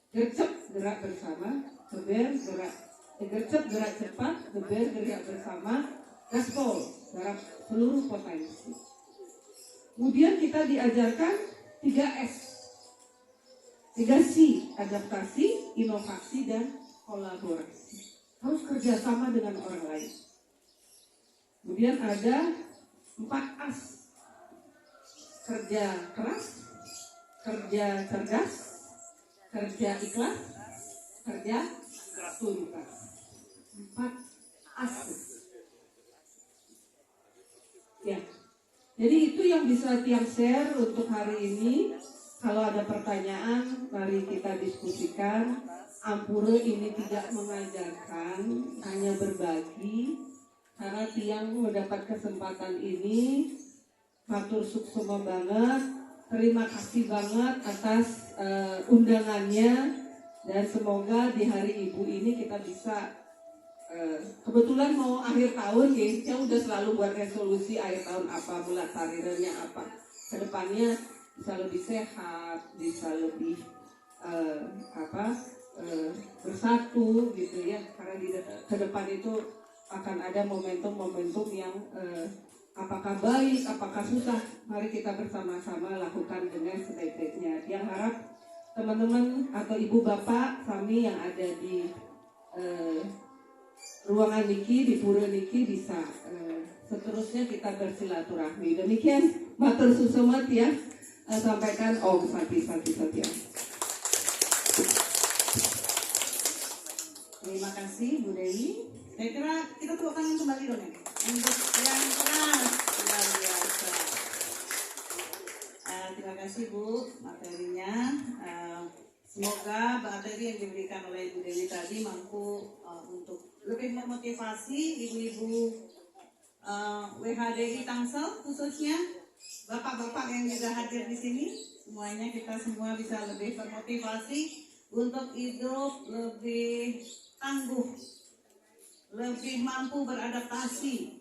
gercep gerak bersama, gercep gerak cepat, gerak bersama, gaspol gerak seluruh potensi. Kemudian kita diajarkan 3S, 3C, adaptasi, inovasi dan kolaborasi. Harus kerjasama dengan orang lain. Kemudian ada 4As, kerja keras, kerja cerdas, kerja ikhlas, kerja tuntas. 4As. Ya. Jadi itu yang bisa Tiang share untuk hari ini. Kalau ada pertanyaan, mari kita diskusikan. Ampure ini tidak mengajarkan, hanya berbagi. Karena Tiang mendapat kesempatan ini, matur suksema banget, terima kasih banget atas undangannya, dan semoga di hari Ibu ini kita bisa, kebetulan mau akhir tahun ya, Tiang udah selalu buat resolusi akhir tahun apa, mulai karirnya apa, kedepannya bisa lebih sehat, bisa lebih bersatu gitu ya, karena di ke depan itu akan ada momentum-momentum yang apakah baik, apakah susah, mari kita bersama-sama lakukan dengan sebaik-baiknya. Yang harap teman-teman atau ibu bapak kami yang ada di ruangan Niki, di Pura Niki bisa seterusnya kita bersilaturahmi. Demikian matur susumat ya, sampaikan Om Sati. Terima kasih Bu Dewi. Saya kira kita tepuk tangan kembali dong ya. Untuk yang keras, luar biasa. Terima kasih Bu materinya. Semoga materi yang diberikan oleh Bu Dewi tadi mampu untuk lebih memotivasi ibu-ibu WHDI Tangsel, khususnya bapak-bapak yang juga hadir di sini. Semuanya kita semua bisa lebih termotivasi untuk hidup lebih tangguh, lebih mampu beradaptasi,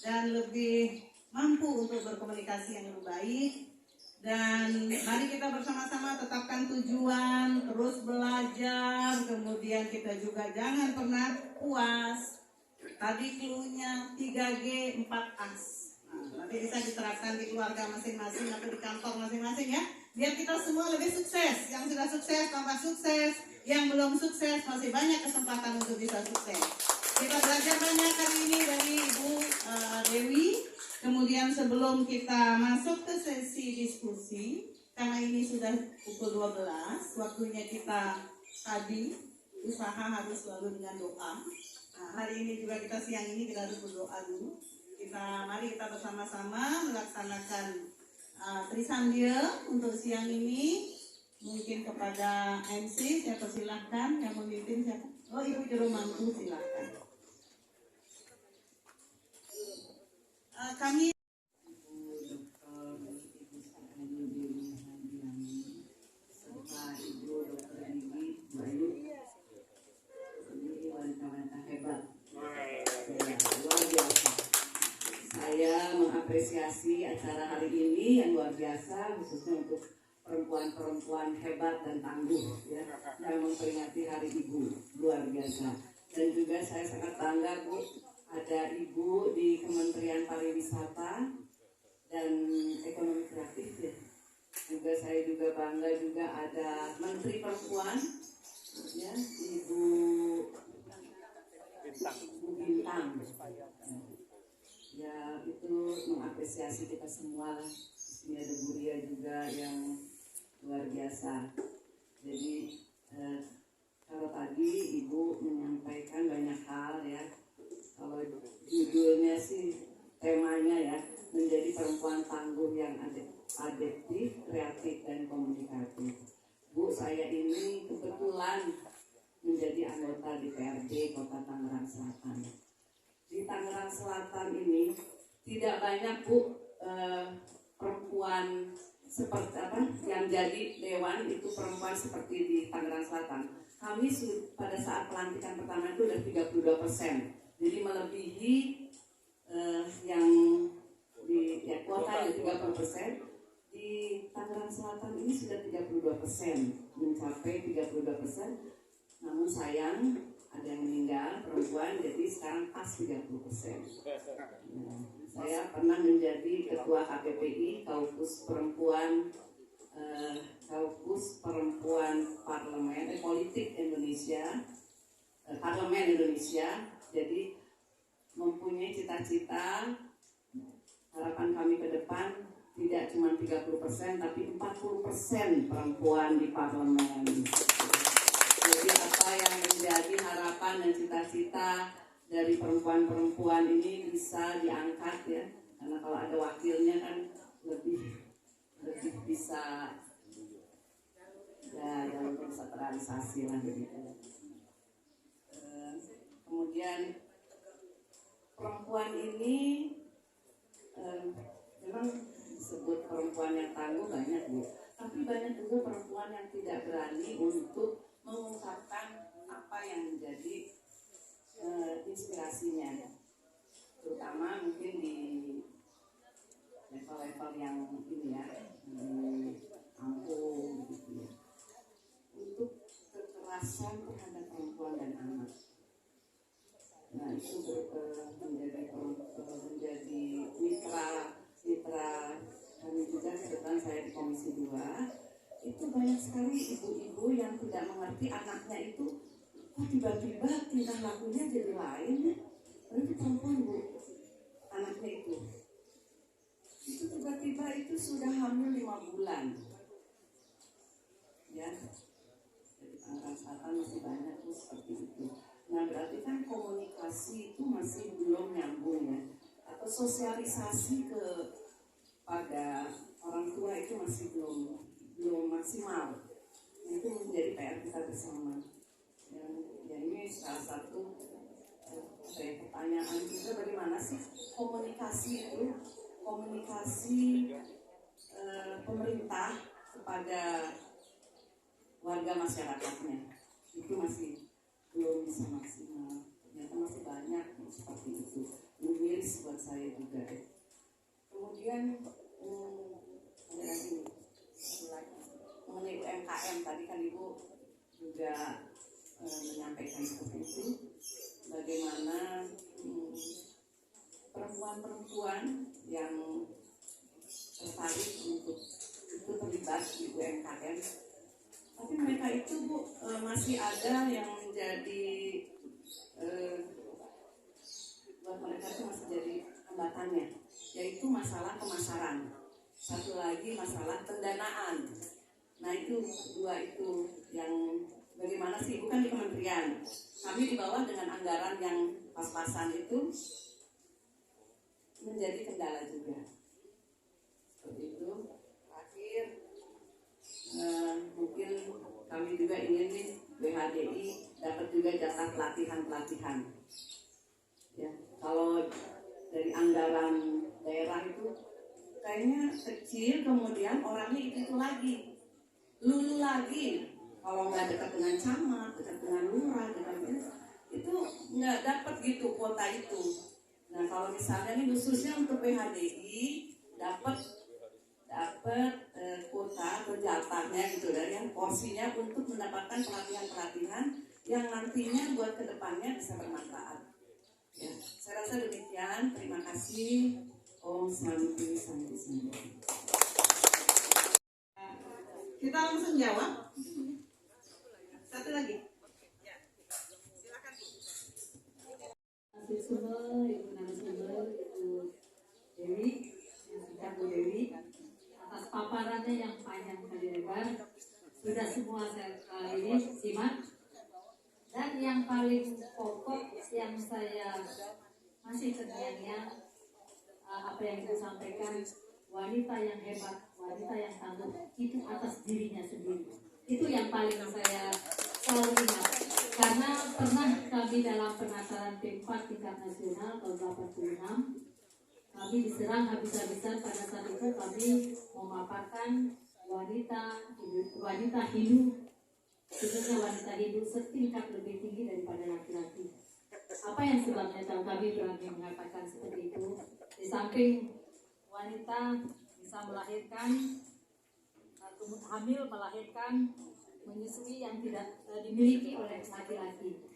dan lebih mampu untuk berkomunikasi yang lebih baik. Dan mari kita bersama-sama tetapkan tujuan, terus belajar, kemudian kita juga jangan pernah puas. Tadi clue-nya 3G 4As. Nanti bisa diterapkan di keluarga masing-masing atau di kantor masing-masing ya. Biar kita semua lebih sukses. Yang sudah sukses tambah sukses, yang belum sukses masih banyak kesempatan untuk bisa sukses. Kita belajar banyak hari ini dari Ibu Dewi. Kemudian sebelum kita masuk ke sesi diskusi, karena ini sudah pukul 12, waktunya kita tadi usaha harus selalu dengan doa. Hari ini juga kita siang ini kita harus berdoa dulu. Mari kita bersama-sama melaksanakan Trisandia untuk siang ini. Mungkin kepada MC saya persilahkan, yang memimpin siapa? Oh, Ibu Juru Mangku, silahkan. Kami serta Ibu Dr. Niki Bayu, ini wanita-wanita hebat, luar biasa. Saya mengapresiasi acara hari ini yang luar biasa, khususnya untuk perempuan-perempuan hebat dan tangguh ya, yang memperingati Hari Ibu, luar biasa. Dan juga saya sangat bangga Bu, ada Ibu di Kementerian Pariwisata dan Ekonomi Kreatif ya. Juga saya juga bangga juga ada Menteri Perempuan ya, Ibu Bintang. Ya itu mengapresiasi kita semua lah. Ini ada Bu Ria juga yang luar biasa. Jadi kalau tadi Ibu menyampaikan banyak hal ya. Kalau judulnya sih temanya ya, menjadi perempuan tangguh yang adaptif, kreatif dan komunikatif. Bu, saya ini kebetulan menjadi anggota DPRD Kota Tangerang Selatan. Di Tangerang Selatan ini tidak banyak Bu perempuan seperti apa yang jadi dewan itu perempuan seperti di Tangerang Selatan. Kami pada saat pelantikan pertama itu udah 32%, jadi melebihi yang di kuota ya 30%. Di Tangerang Selatan ini sudah 32%, mencapai 32%. Namun sayang ada yang meninggal perempuan, jadi sekarang pas 30%. Nah, saya pernah menjadi ketua KPPI Kaukus Perempuan Parlemen Politik Indonesia, Parlemen Indonesia. Jadi mempunyai cita-cita, harapan kami ke depan tidak cuma 30% tapi 40% perempuan di parlemen. Jadi apa yang menjadi harapan dan cita-cita dari perempuan-perempuan ini bisa diangkat ya, karena kalau ada wakilnya kan lebih bisa ya yang bisa terrealisasi lah begitu. Kemudian perempuan ini memang disebut perempuan yang tangguh banyak Bu, tapi banyak juga perempuan yang tidak berani untuk mengungkapkan apa yang menjadi inspirasinya, terutama mungkin di level-level yang ini ya, di kampung gitu ya, untuk kekerasan terhadap perempuan dan anak. Nah itu menjadi mitra kami juga. Kebetulan saya di Komisi 2, itu banyak sekali ibu-ibu yang tidak mengerti anaknya itu kok tiba-tiba tingkah lakunya jadi lain ya. Berarti perempuan Bu, anaknya itu tiba-tiba itu sudah hamil 5 bulan ya. Jadi Tangerang Selatan masih banyak tuh seperti itu. Nah berarti kan komunikasi itu masih belum nyambung ya, atau sosialisasi pada orang tua itu masih belum maksimal. Itu menjadi PR kita bersama. Dan ini salah satu pertanyaan juga, bagaimana sih komunikasi pemerintah kepada warga masyarakatnya itu masih belum bisa maksimal. Ternyata masih banyak seperti itu. Miris buat saya juga. Kemudian ada lagi mengenai UMKM, tadi kan Ibu juga menyampaikan seperti itu, bagaimana perempuan-perempuan yang tertarik untuk itu terlibat di UMKM, tapi mereka itu Bu masih ada yang menjadi buat mereka itu masih jadi hambatannya, yaitu masalah pemasaran. Satu lagi masalah pendanaan. Nah itu dua itu yang bagaimana sih, bukan di kementerian, kami di bawah dengan anggaran yang pas-pasan itu menjadi kendala juga. Seperti itu. Terakhir mungkin kami juga ingin nih BHDI dapat juga jatah pelatihan. Ya, kalau dari anggaran daerah itu kayaknya kecil, kemudian orangnya itu lagi, lulu lagi. Kalau nggak dekat dengan camat, dekat dengan lurah, itu nggak dapat gitu kuota itu. Nah kalau misalnya ini khususnya untuk PHDI dapat kuota atau jatahnya gitu, dari yang porsinya untuk mendapatkan pelatihan yang nantinya buat kedepannya bisa bermanfaat. Ya, saya rasa demikian. Terima kasih. Om Santi Santi Santi. Kita langsung jawab. Satu lagi. Ibu narasumber, Ibu Dewi, Bu Dewi, atas paparannya yang panjang kali lebar. Sudah semua saya kali ini simak. Dan yang paling pokok yang saya masih terngiang-ngiang, apa yang Ibu sampaikan, wanita yang hebat, wanita yang tangguh itu atas dirinya sendiri. Itu yang paling saya selalu ingat. Karena pernah kami dalam penataran P4 tingkat nasional tahun 86, kami diserang habis-habisan. Pada saat itu kami memaparkan wanita Hindu, khususnya wanita Hindu setingkat lebih tinggi daripada laki-laki. Apa yang sebabnya kami berani mengatakan seperti itu? Di samping wanita bisa melahirkan, hamil, melahirkan, menyusui yang tidak dimiliki oleh laki-laki.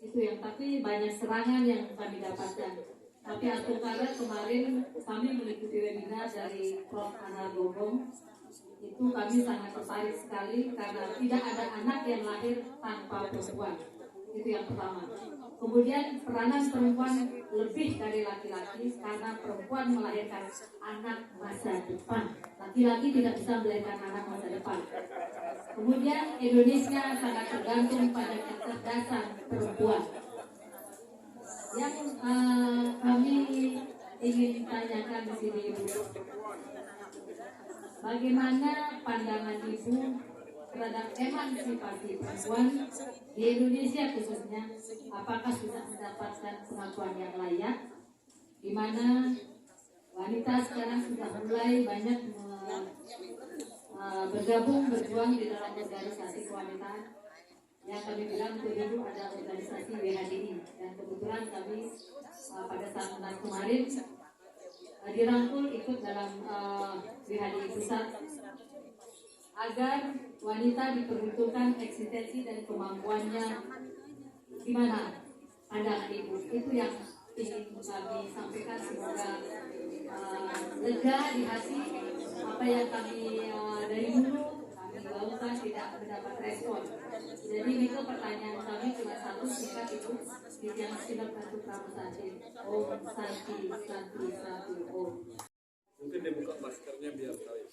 Itu yang, tapi banyak serangan yang kami dapatkan. Tapi Astungkara kemarin kami mengikuti webinar dari Prof. Ana Gogong. Itu kami sangat tertarik sekali karena tidak ada anak yang lahir tanpa perempuan. Itu yang pertama. Kemudian peranan perempuan lebih dari laki-laki karena perempuan melahirkan anak masa depan. Laki-laki tidak bisa melahirkan anak masa depan. Kemudian Indonesia sangat tergantung pada kecerdasan perempuan. Yang kami ingin tanyakan di sini, Ibu, bagaimana pandangan Ibu terhadap emansipasi perempuan di Indonesia khususnya? Apakah sudah mendapatkan pengakuan yang layak? Di mana wanita sekarang sudah mulai banyak bergabung, berjuang di dalam organisasi kewanitaan. Yang kami bilang dulu ada organisasi WHDI, dan kebetulan kami pada saat Munas kemarin dirangkul ikut dalam WHDI pusat agar wanita diperhitungkan eksistensi dan kemampuannya. Gimana pandangan Ibu? Itu yang ingin kami sampaikan. Semoga lega di hati apa yang kami dari dulu kami lakukan tidak mendapat respon. Jadi itu pertanyaan kami cuma satu, singkat Ibu, yang silap kartu pramusaji. Om Santi Santi Santi Om. Mungkin dibuka maskernya biar tahu.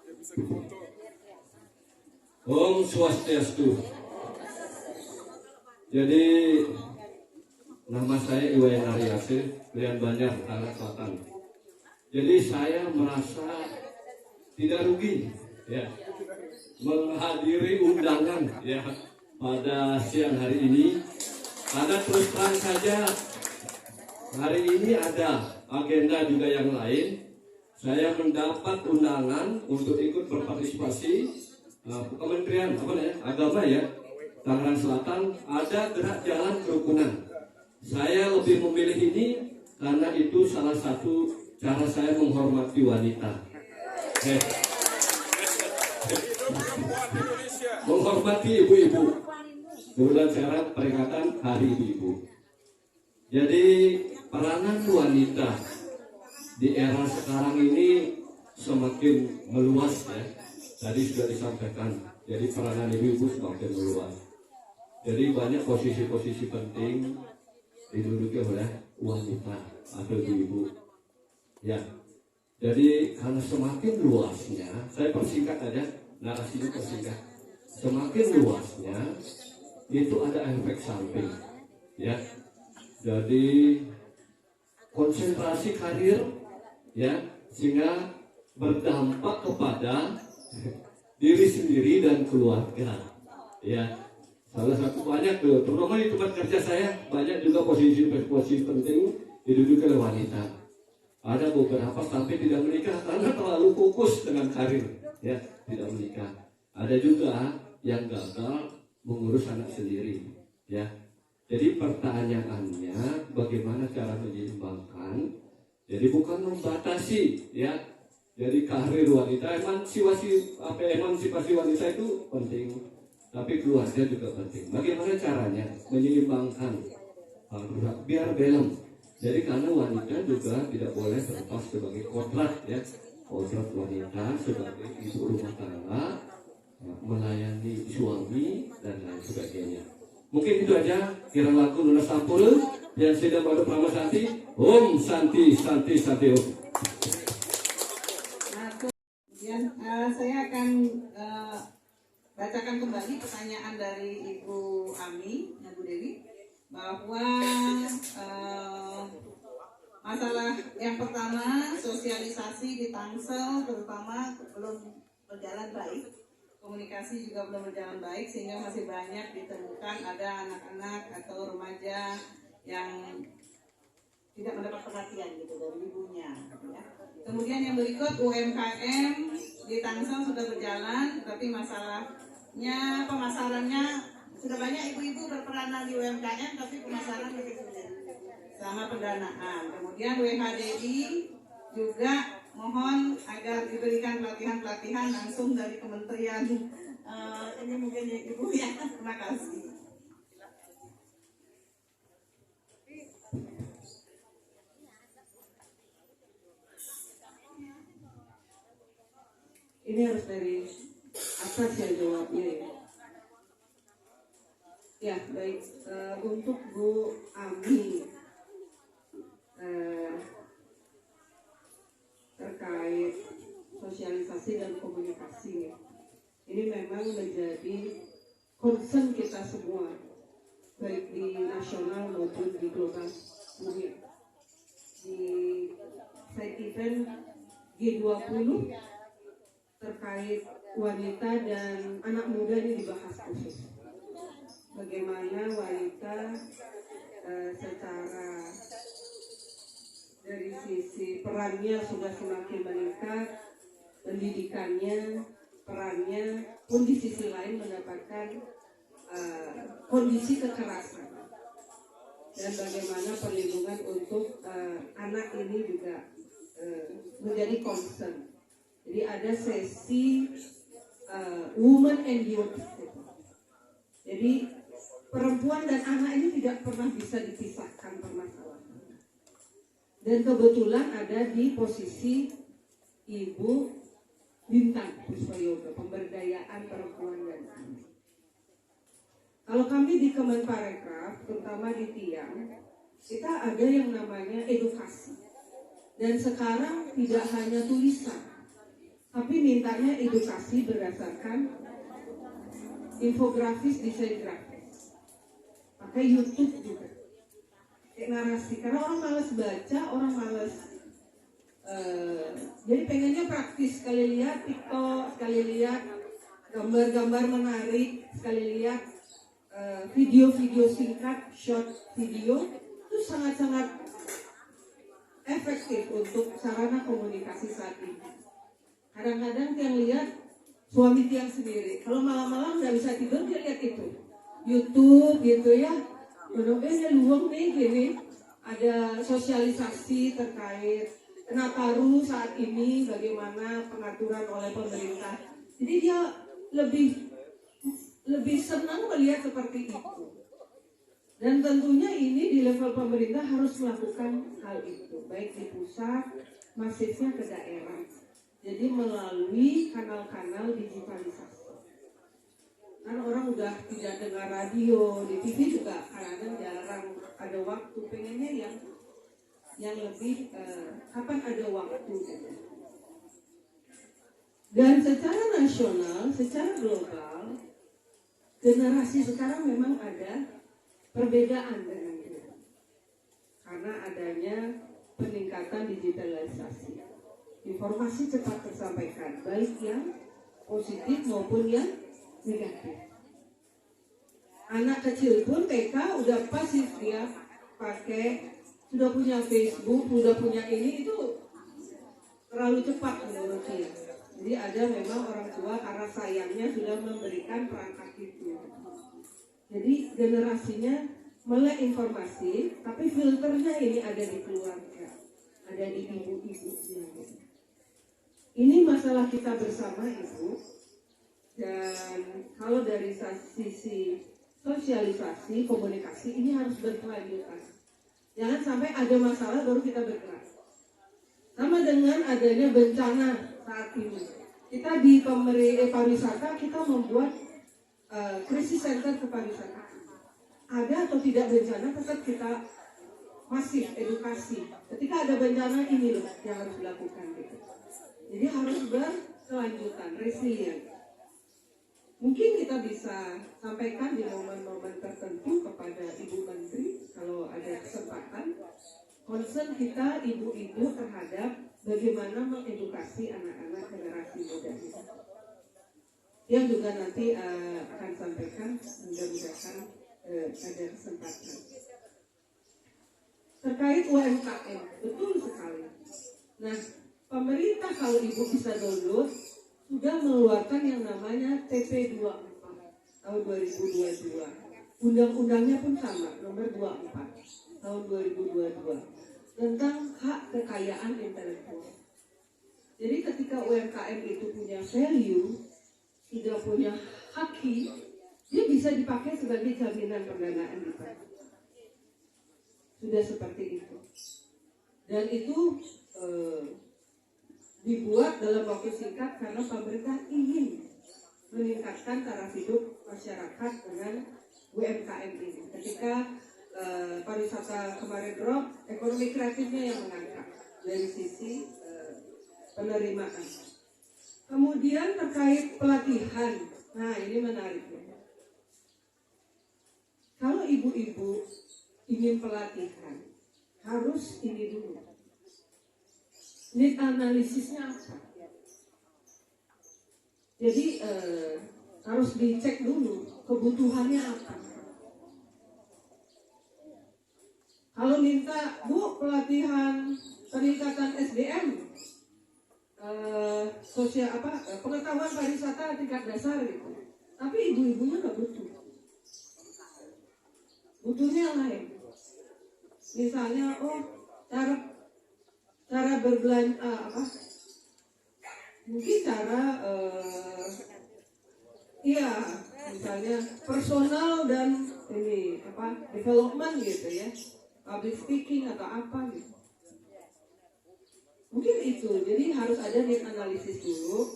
Dia bisa difoto. Om Swastiastu. Jadi nama saya Iwayan Aryase, Rian Banjar, Tangerang Selatan. Jadi saya merasa tidak rugi, ya, menghadiri undangan, ya, pada siang hari ini. Karena terus terang saja hari ini ada agenda juga yang lain. Saya mendapat undangan untuk ikut berpartisipasi Kementerian Agama, ya, Tangerang Selatan, ada gerak jalan kerukunan. Saya lebih memilih ini karena itu salah satu cara saya menghormati wanita. Menghormati ibu-ibu. Kemudian saya peringatan Hari Ibu. Jadi peranan wanita di era sekarang ini semakin meluas, ya. Tadi sudah disampaikan. Jadi peranan ibu-ibu semakin meluas. Jadi banyak posisi-posisi penting diduduki oleh wanita atau ibu-ibu. Ya. Jadi karena semakin luasnya, saya persingkat aja, narasinya persingkat. Semakin luasnya itu ada efek samping, ya. Jadi konsentrasi karir, ya, sehingga berdampak kepada diri sendiri dan keluarga, ya. Salah satu banyak tuh, terutama di tempat kerja saya banyak juga posisi penting diduduki oleh wanita. Ada beberapa sampai tidak menikah karena terlalu fokus dengan karir, ya, tidak menikah. Ada juga yang gagal mengurus anak sendiri, ya. Jadi pertanyaannya bagaimana cara menyeimbangkan? Jadi bukan membatasi, ya. Jadi karir wanita, emansipasi wanita itu penting, tapi keluarga juga penting. Bagaimana caranya menyeimbangkan biar balance? Jadi karena wanita juga tidak boleh terlepas sebagai kodrat, ya, kodrat wanita sebagai ibu rumah tangga, melayani suami dan lain sebagainya. Mungkin itu aja. Kira laku lunas sampul yang sedang pada Prama Santi. Om Santi Santi Santi Om. Kemudian saya akan bacakan kembali pertanyaan dari Ibu Ami, Bu Dewi, bahwa masalah yang pertama, sosialisasi di Tangsel terutama belum berjalan baik. komunikasi juga belum berjalan baik sehingga masih banyak ditemukan ada anak-anak atau remaja yang tidak mendapat perhatian gitu dari ibunya. Ya. Kemudian yang berikut UMKM di Tangsel sudah berjalan, tapi masalahnya pemasarannya sudah banyak ibu-ibu berperanan di UMKM, tapi pemasaran lebih sulit sama pendanaan. Kemudian WHDI juga mohon agar diberikan pelatihan-pelatihan langsung dari kementerian. Ini mungkin ibu ya, terima kasih. Ini harus dari atas ya jawabnya ya. Ya baik, untuk Bu Ami terkait sosialisasi dan komunikasi, ini memang menjadi concern kita semua, baik di nasional maupun di global dunia. Di side event G20 terkait wanita dan anak muda ini dibahas khusus. Bagaimana wanita secara dari sisi perannya sudah semakin meningkat, pendidikannya, perannya pun di sisi lain mendapatkan kondisi kekerasan. Dan bagaimana perlindungan untuk anak ini juga menjadi concern. Jadi ada sesi woman and youth. Jadi perempuan dan anak ini tidak pernah bisa dipisahkan permasalahan. Dan kebetulan ada di posisi Ibu Bintang Puspayoga, pemberdayaan perempuan dan anak. Kalau kami di Kemenparekraf, terutama di Tiang, kita ada yang namanya edukasi. Dan sekarang tidak hanya tulisan, tapi mintanya edukasi berdasarkan infografis, desain grafis, pakai YouTube juga, kayak narasi. Karena orang malas baca, orang malas, jadi pengennya praktis. Sekali lihat TikTok, sekali lihat gambar-gambar menarik, sekali lihat video-video singkat, short video, itu sangat-sangat efektif untuk sarana komunikasi saat ini. Kadang-kadang yang lihat suami Tiang sendiri, kalau malam-malam nggak bisa tidur dia lihat itu YouTube gitu ya. Benar-benar luang nih gini, ada sosialisasi terkait Nataru saat ini, bagaimana pengaturan oleh pemerintah. Jadi dia lebih senang melihat seperti itu. Dan tentunya ini di level pemerintah harus melakukan hal itu, baik di pusat, masifnya ke daerah. Jadi melalui kanal-kanal digitalisasi. Karena orang udah tidak dengar radio, di TV juga kadang-kadang jarang ada waktu. Pengennya yang lebih kapan ada waktu. Dan secara nasional, secara global, generasi sekarang memang ada perbedaan dengan kita. Karena adanya peningkatan digitalisasi. Informasi cepat tersampaikan, baik yang positif maupun yang negatif. Anak kecil pun TK udah pasif, dia pakai, sudah punya Facebook, sudah punya ini, itu terlalu cepat menurut dia. Jadi ada memang orang tua karena sayangnya sudah memberikan perangkat itu. Jadi generasinya melek informasi, tapi filternya ini ada di keluarga, ada di ibu-ibunya. Ini masalah kita bersama Ibu. Dan kalau dari sisi sosialisasi, komunikasi, ini harus berkelanjutan. Jangan sampai ada masalah baru kita bergerak. Sama dengan adanya bencana saat ini. Kita di pariwisata, kita membuat krisis center ke pariwisata. Ada atau tidak bencana, tetap kita masif edukasi. Ketika ada bencana, ini loh yang harus dilakukan gitu. Jadi harus berkelanjutan, resilient. Mungkin kita bisa sampaikan di momen-momen tertentu kepada Ibu Menteri kalau ada kesempatan, concern kita ibu-ibu terhadap bagaimana mengedukasi anak-anak generasi muda kita. yang juga nanti akan sampaikan, mudah-mudahan ada kesempatan. Terkait UMKM, betul sekali. Nah, pemerintah kalau Ibu bisa download, sudah mengeluarkan yang namanya TP24 tahun 2022. Undang-undangnya pun sama, nomor 24 tahun 2022 tentang hak kekayaan intelektual. Jadi ketika UMKM itu punya value, sudah punya haki, dia bisa dipakai sebagai jaminan pendanaan di bank. Sudah seperti itu. Dan itu dibuat dalam waktu singkat karena pemerintah ingin meningkatkan taraf hidup masyarakat dengan UMKM ini. Ketika pariwisata kemarin drop, ekonomi kreatifnya yang mengangkat dari sisi penerimaan. Kemudian terkait pelatihan, nah ini menarik. Kalau ibu-ibu ingin pelatihan, harus ini dulu. Need analisisnya apa? Jadi harus dicek dulu kebutuhannya apa. Kalau minta, Bu, pelatihan peningkatan SDM, sosial pengetahuan pariwisata tingkat dasar gitu. Tapi ibu-ibunya nggak butuh. Butuhnya lain. Misalnya, cara berbelanja mungkin cara misalnya personal dan ini development gitu ya, public speaking atau apa gitu. Mungkin itu. Jadi harus ada need analisis dulu.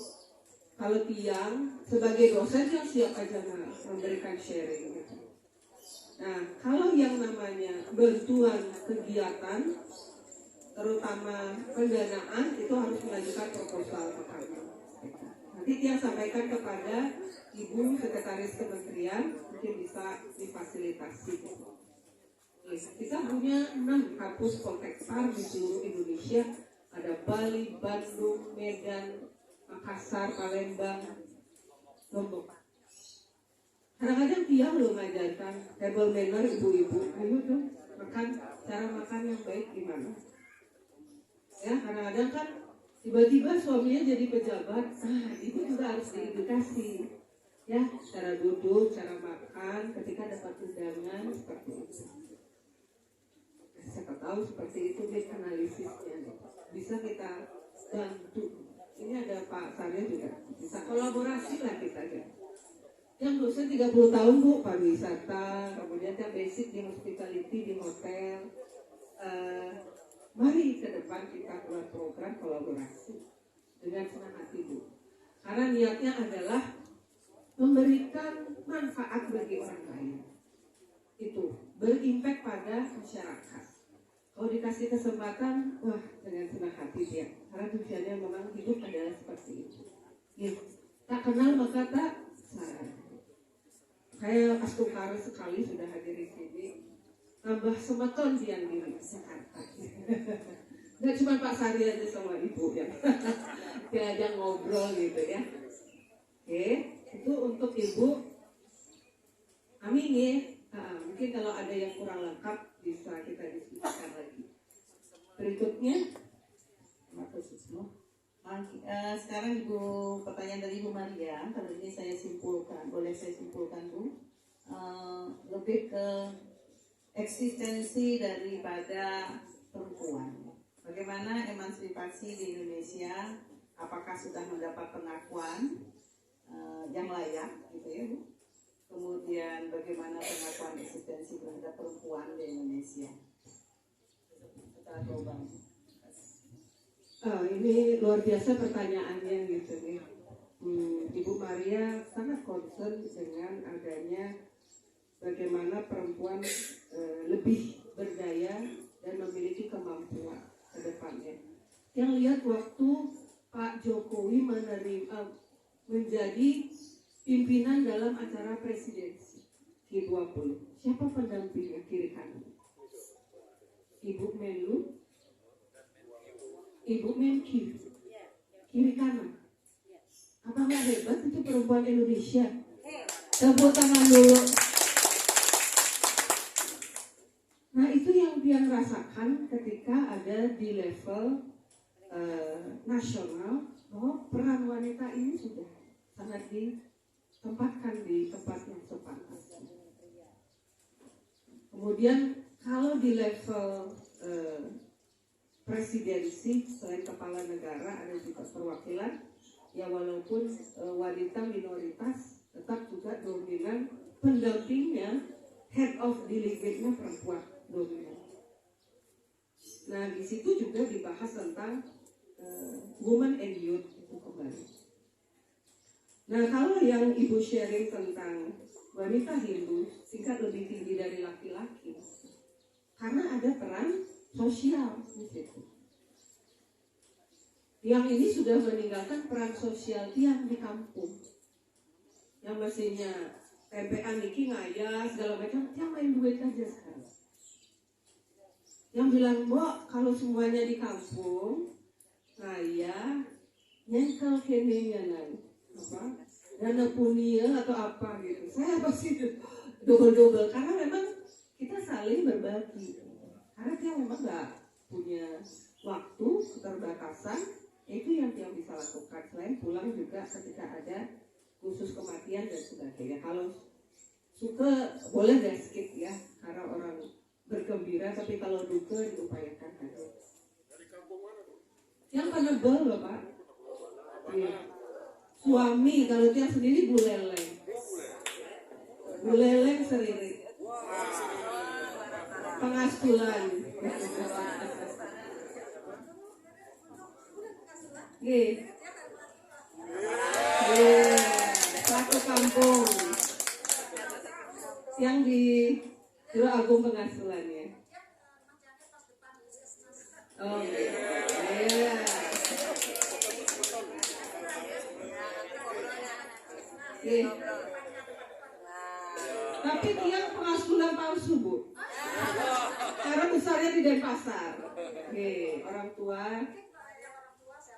Kalau Tiang sebagai dosen yang siap aja memberikan sharing gitu. Nah, kalau yang namanya bantuan kegiatan, terutama pendanaan, itu harus mengajukan proposal ke kami. Nanti Tiang sampaikan kepada Ibu Sekretaris Kementerian, mungkin bisa difasilitasi. Kita punya 6 kampus Polteksar di seluruh Indonesia. Ada Bali, Bandung, Medan, Makassar, Palembang, Lombok. Kadang-kadang Tiang belum mengajarkan table manner ibu-ibu. Ayo dong, cara makan yang baik gimana? Ya, kadang-kadang kan tiba-tiba suaminya jadi pejabat. Ibu juga harus diedukasi. Ya, cara duduk, cara makan, ketika dapat undangan seperti itu. Siapa tahu seperti itu need analisisnya. Bisa kita bantu. Ini ada Pak Sarya juga. Bisa kolaborasi lah kita ya. Yang dosen 30 tahun Bu, pariwisata, kemudian yang basic di hospitality, di hotel. Mari ke depan kita buat program kolaborasi dengan senang hati Bu. Karena niatnya adalah memberikan manfaat bagi orang lain. Itu berimpact pada masyarakat. Kalau dikasih kesempatan, wah dengan senang hati dia. Karena tujuannya memang hidup adalah seperti itu. Ya, tak kenal maka tak sayang. Saya astungkara sekali sudah hadir di sini. Tambah semeton yang diri Jakarta. Nggak cuma Pak Sari aja sama Ibu ya. Diajak ngobrol gitu ya. Oke, itu untuk Ibu. Amin ya. Mungkin kalau ada yang kurang lengkap bisa kita diskusikan lagi. Berikutnya, sekarang Ibu, pertanyaan dari Ibu Maria. Kalau ini saya simpulkan, boleh saya simpulkan Bu, lebih ke eksistensi daripada perempuan. Bagaimana emansipasi di Indonesia? Apakah sudah mendapat pengakuan yang layak, gitu ya Bu? Kemudian bagaimana pengakuan eksistensi terhadap perempuan di Indonesia? Kita coba. Ini luar biasa pertanyaannya gitu nih. Ibu Maria sangat concern dengan adanya bagaimana perempuan lebih berdaya dan memiliki kemampuan ke depannya. Yang lihat waktu Pak Jokowi menjadi pimpinan dalam acara presidensi G20. Siapa pendampingnya kiri kanan? Ibu Menlu, Ibu Menkyu, kiri kanan. Apa nggak hebat itu perempuan Indonesia? Tepuk tangan dulu. Nah itu yang dia rasakan ketika ada di level nasional, bahwa peran wanita ini sudah sangat ditempatkan di tempat yang sepantasnya. Kemudian kalau di level presidensi, selain kepala negara ada juga perwakilan, ya walaupun wanita minoritas tetap juga dominan, pendampingnya head of delegate-nya perempuan dominan. Nah di situ juga dibahas tentang women and youth itu kembali. Nah kalau yang ibu sharing tentang wanita Hindu tingkat lebih tinggi dari laki-laki, karena ada peran sosial di situ. Yang ini sudah meninggalkan peran sosial tiang di kampung. Yang mestinya tempean niki ngayas segala macam, tiang main duit aja sekarang. Yang bilang, "Mbok, kalau semuanya di kampung, ngaya nyengkel kenenya nang apa? Dana punia atau apa gitu." Saya pasti double-double karena memang kita saling berbagi. Karena dia memang nggak punya waktu, keterbatasan, itu yang dia bisa lakukan. Selain pulang juga ketika ada khusus kematian dan sebagainya. Kalau suka boleh deh skip ya, karena orang bergembira, tapi kalau duka diupayakan aja. Yang Penebel loh Pak. Iya. Suami kalau dia sendiri buleleng. Buleleng seririk. Pengastulan. Satu kampung yang di Dua Agung Pengasulan ya. Oh iya. Tapi dia pengasulan palsu Bu. Karena besarnya di Denpasar. Orang tua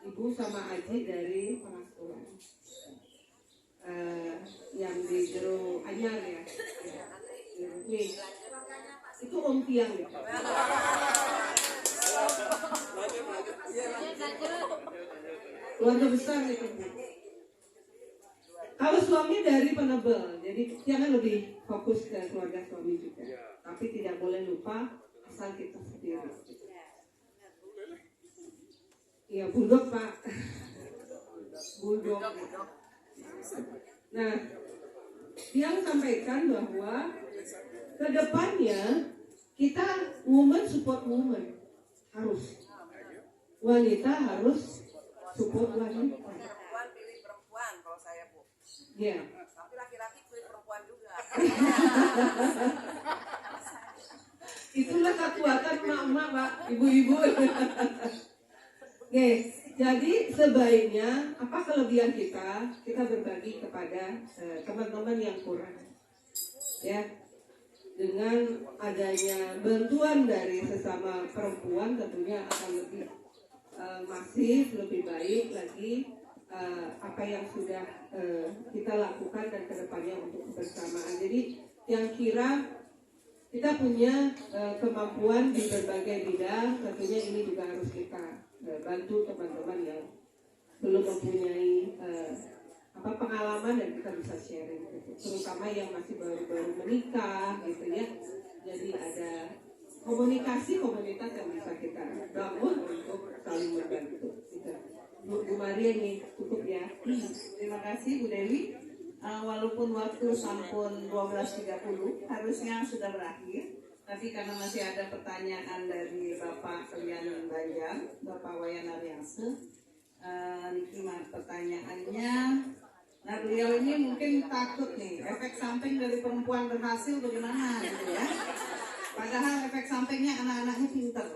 ibu sama aji dari pengasulan. Yang di Jero Anyar ya. Nih, itu Om Tiang ya. Keluarga besar itu. Kalau suami dari Penebel, jadi jangan lebih fokus ke keluarga suami juga. Tapi tidak boleh lupa asal kita sendiri. Iya, buldog Pak. Buldog. Nah, yang sampaikan bahwa kedepannya kita woman support woman, harus wanita harus support wanita. Perempuan pilih perempuan kalau saya Bu. Ya. Tapi laki-laki pilih perempuan juga. Itulah kekuatan emak-emak Pak, ibu-ibu. Oke, jadi sebaiknya apa kelebihan kita berbagi kepada teman-teman yang kurang. Ya. Dengan adanya bantuan dari sesama perempuan tentunya akan lebih masif, lebih baik lagi apa yang sudah kita lakukan dan kedepannya untuk kebersamaan. Jadi yang kira kita punya kemampuan di berbagai bidang, tentunya ini juga harus kita bantu teman-teman yang belum mempunyai pengalaman dan kita bisa sharing gitu. Terutama yang masih baru-baru menikah gitu ya. Jadi ada komunikasi komunitas yang bisa kita bangun untuk saling membantu gitu. Bu Maria ini cukup ya. Terima kasih Bu Dewi. Walaupun waktu sampun 12.30 harusnya sudah berakhir, tapi karena masih ada pertanyaan dari Bapak Kalian Banjar, Bapak Wayan Aryase, pertanyaannya. Nah beliau ini mungkin takut nih, efek samping dari perempuan berhasil bagaimana gitu ya. Padahal efek sampingnya anak-anaknya pintar.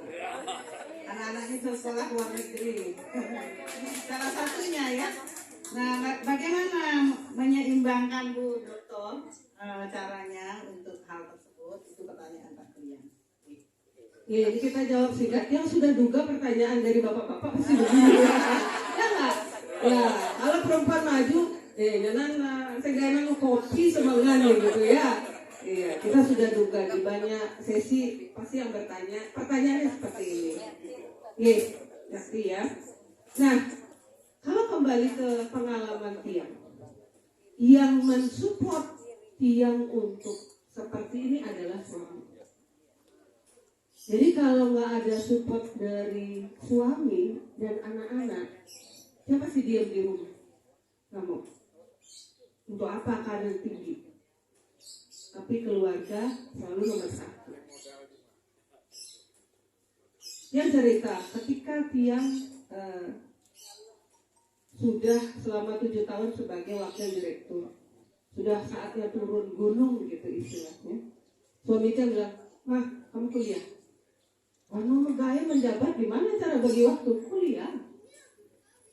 Anak-anaknya sekolah luar negeri. Salah satunya ya. Nah bagaimana menyeimbangkan Bu Dokter caranya untuk hal tersebut? Itu pertanyaan Pak Klian. Ya, jadi kita jawab singkat. Yang sudah duga pertanyaan dari bapak-bapak pasti begini. Ya nggak? Ya, kalau perempuan maju, jangan segala kopi semangat gitu ya. Iya, kita sudah duga di banyak sesi pasti yang bertanya, pertanyaannya seperti ini. Yes, ngerti ya. Nah, kalau kembali ke pengalaman Tiang, yang mensupport Tiang untuk seperti ini adalah suami. Jadi kalau nggak ada support dari suami dan anak-anak, dia pasti diam di rumah. Kamu untuk apa karir tinggi? Tapi keluarga selalu nomor satu. Yang cerita ketika Tiang sudah selama 7 tahun sebagai wakil direktur, sudah saatnya turun gunung gitu istilahnya. Suami Tiang bilang, "Mah, kamu kuliah. Kamu gaya menjabat, gimana cara bagi waktu? Kuliah."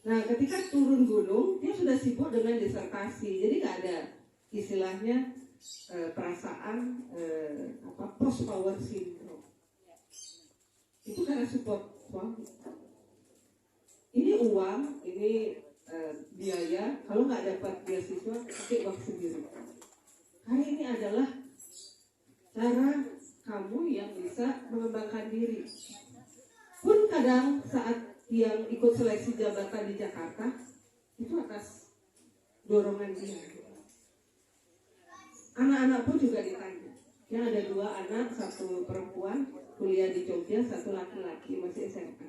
Nah, ketika turun gunung, dia sudah sibuk dengan disertasi. Jadi nggak ada istilahnya perasaan post power syndrome. Itu karena support suami. Ini uang, ini biaya. Kalau nggak dapat beasiswa, pakai uang sendiri. Karena ini adalah cara kamu yang bisa mengembangkan diri. Pun kadang saat yang ikut seleksi jabatan di Jakarta, itu atas dorongan dia. Anak-anak pun juga ditanya. Yang ada 2 anak, 1 perempuan, kuliah di Jogja, 1 laki-laki, masih SMA.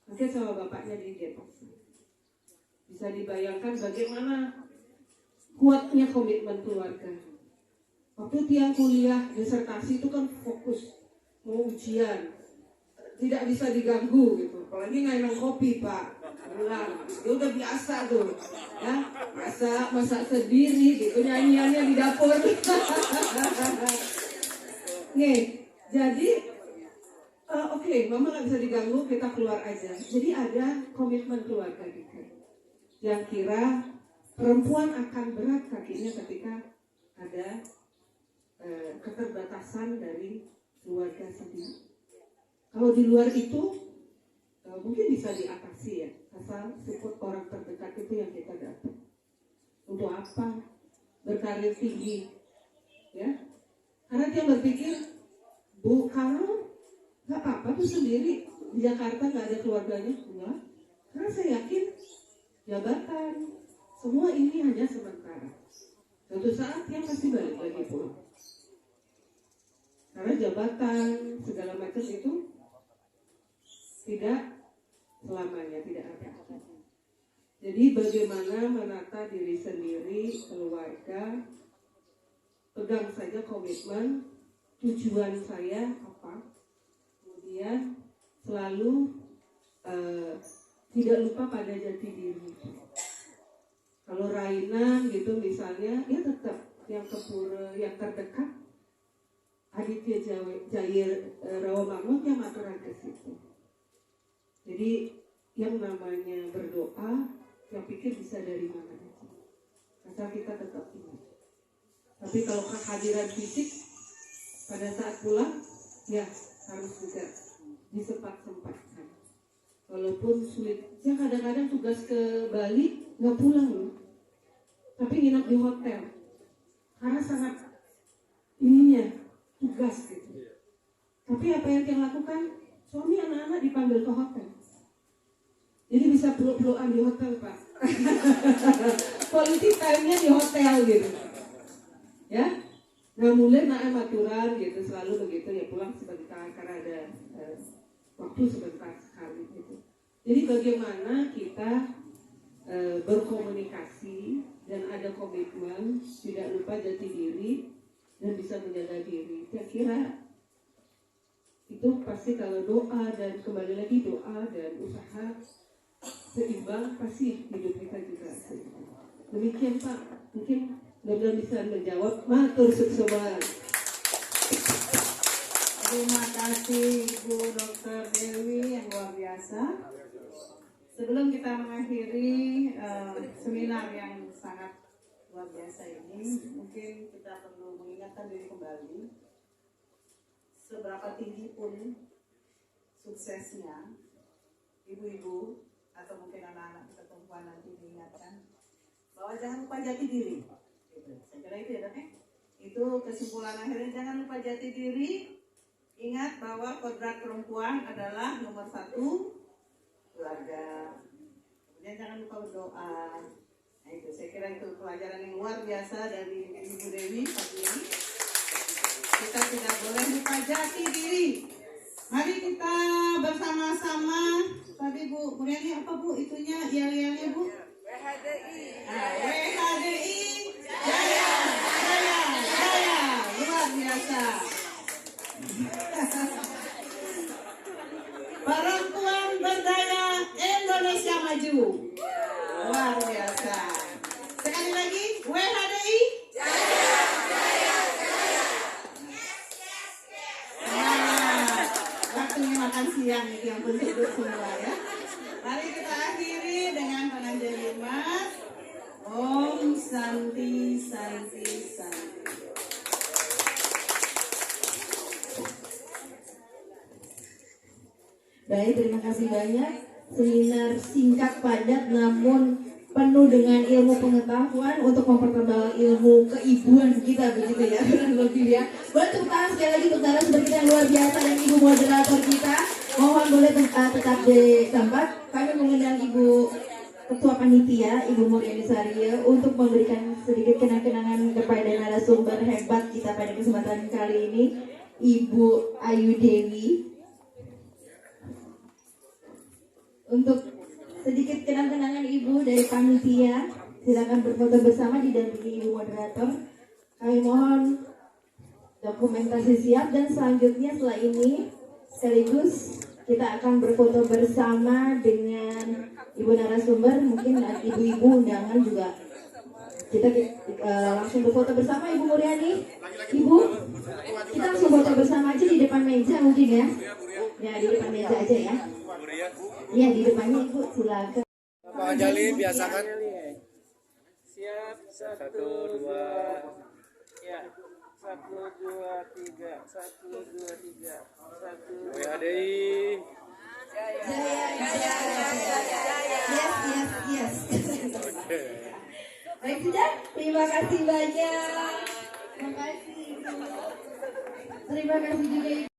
Masih sama bapaknya di Depok. Bisa dibayangkan bagaimana kuatnya komitmen keluarga. Waktu Tiang kuliah, disertasi itu kan fokus, mau ujian, tidak bisa diganggu gitu. Apalagi minum kopi Pak, pulang, dia udah biasa tuh, ya masak sendiri gitu, nyanyiannya di dapur. Nih, jadi oke, mama nggak bisa diganggu, kita keluar aja. Jadi ada komitmen keluarga gitu. Yang kira perempuan akan berat kakinya ketika ada keterbatasan dari keluarga sendiri. Kalau di luar itu mungkin bisa diatasi ya, asal support orang terdekat itu yang kita dapat. Untuk apa? Berkarir tinggi, ya? Karena dia berpikir, Bu, kalau nggak apa-apa tuh sendiri di Jakarta nggak ada keluarganya, enggak. Karena saya yakin jabatan semua ini hanya sementara. Suatu saat dia pasti balik lagi pulang. Karena jabatan segala macam itu tidak selamanya, tidak ada. Jadi bagaimana menata diri sendiri, keluarga, pegang saja komitmen, tujuan saya apa, kemudian selalu tidak lupa pada jati diri. Kalau Raina gitu misalnya, ya tetap yang kepura, yang terdekat, Aditya Jair Rawamangun yang aturan ke situ. Jadi yang namanya berdoa, yang pikir bisa dari mana aja. Asal kita tetap ingat. Tapi kalau kehadiran fisik pada saat pulang, ya harus juga disempat-sempatkan. Walaupun sulit. Ya kadang-kadang tugas ke Bali nggak pulang loh, tapi nginap di hotel. Karena sangat ininya tugas gitu. Tapi apa yang dia lakukan? Suami anak-anak dipanggil ke hotel. Jadi bisa peluk-pelukan di hotel Pak. Quality time-nya di hotel gitu. Ya. Nah mulai naik maturan gitu, selalu begitu ya, pulang sebentar karena ada waktu sebentar sekali gitu. Jadi bagaimana kita berkomunikasi dan ada komitmen, tidak lupa jati diri dan bisa menjaga diri. Saya kira itu pasti kalau doa dan kembali lagi doa dan usaha seimbang, pasti hidup kita juga seimbang. Demikian Pak, mungkin mudah-mudahan bisa menjawab. Matur suksema. Terima kasih Ibu Dr. Dewi yang luar biasa. Sebelum kita mengakhiri seminar yang sangat luar biasa ini, mungkin kita perlu mengingatkan diri kembali seberapa tinggi pun suksesnya ibu-ibu atau mungkin anak-anak kita perempuan nanti diingatkan bahwa jangan lupa jati diri. Gitu. Saya kira itu ya dok ya. Itu kesimpulan akhirnya, jangan lupa jati diri. Ingat bahwa kodrat perempuan adalah nomor 1 keluarga. Kemudian jangan lupa berdoa. Nah itu saya kira itu pelajaran yang luar biasa dari Ibu Dewi pagi ini. Kita tidak boleh lupa jati diri. Mari kita bersama-sama. Tadi Bu Muriani apa Bu itunya yel-yelnya Bu? WHDI. Nah, WHDI jaya, jaya, jaya, luar biasa. Perempuan berdaya, Indonesia maju. Luar biasa. Sekali lagi, WHDI jaya, jaya, jaya. Nah, waktunya makan siang nih yang penduduk semua ya. Mari kita akhiri dengan penganjali Mas. Om Santi Santi Santi. Baik, terima kasih banyak. Seminar singkat padat namun penuh dengan ilmu pengetahuan untuk mempertebal ilmu keibuan kita, begitu ya, kurang lebih ya. Boleh tepuk tangan sekali lagi untuk narasumber kita yang luar biasa dan ibu moderator kita. Mohon boleh tetap di tempat. Kami mengundang Ibu Ketua Panitia, Ibu Muriani Saria, untuk memberikan sedikit kenang-kenangan kepada narasumber hebat kita pada kesempatan kali ini, Ibu Ayu Dewi. Untuk sedikit kenang-kenangan Ibu dari panitia, silakan berfoto bersama didampingi Ibu moderator. Kami mohon dokumentasi siap dan selanjutnya setelah ini sekaligus kita akan berfoto bersama dengan Ibu narasumber, mungkin ibu-ibu undangan juga. Kita langsung berfoto bersama Ibu Muriani. Ibu, kita langsung foto bersama aja di depan meja mungkin ya. Ya di depan meja aja ya. Iya di depannya Ibu, silakan. Pak Anjali biasakan. Siap, 1, 2, ya, 1, 2, 3, 1, 2, 3, 1. WHDI. Yes. Baik sudah, terima kasih banyak. Terima kasih juga.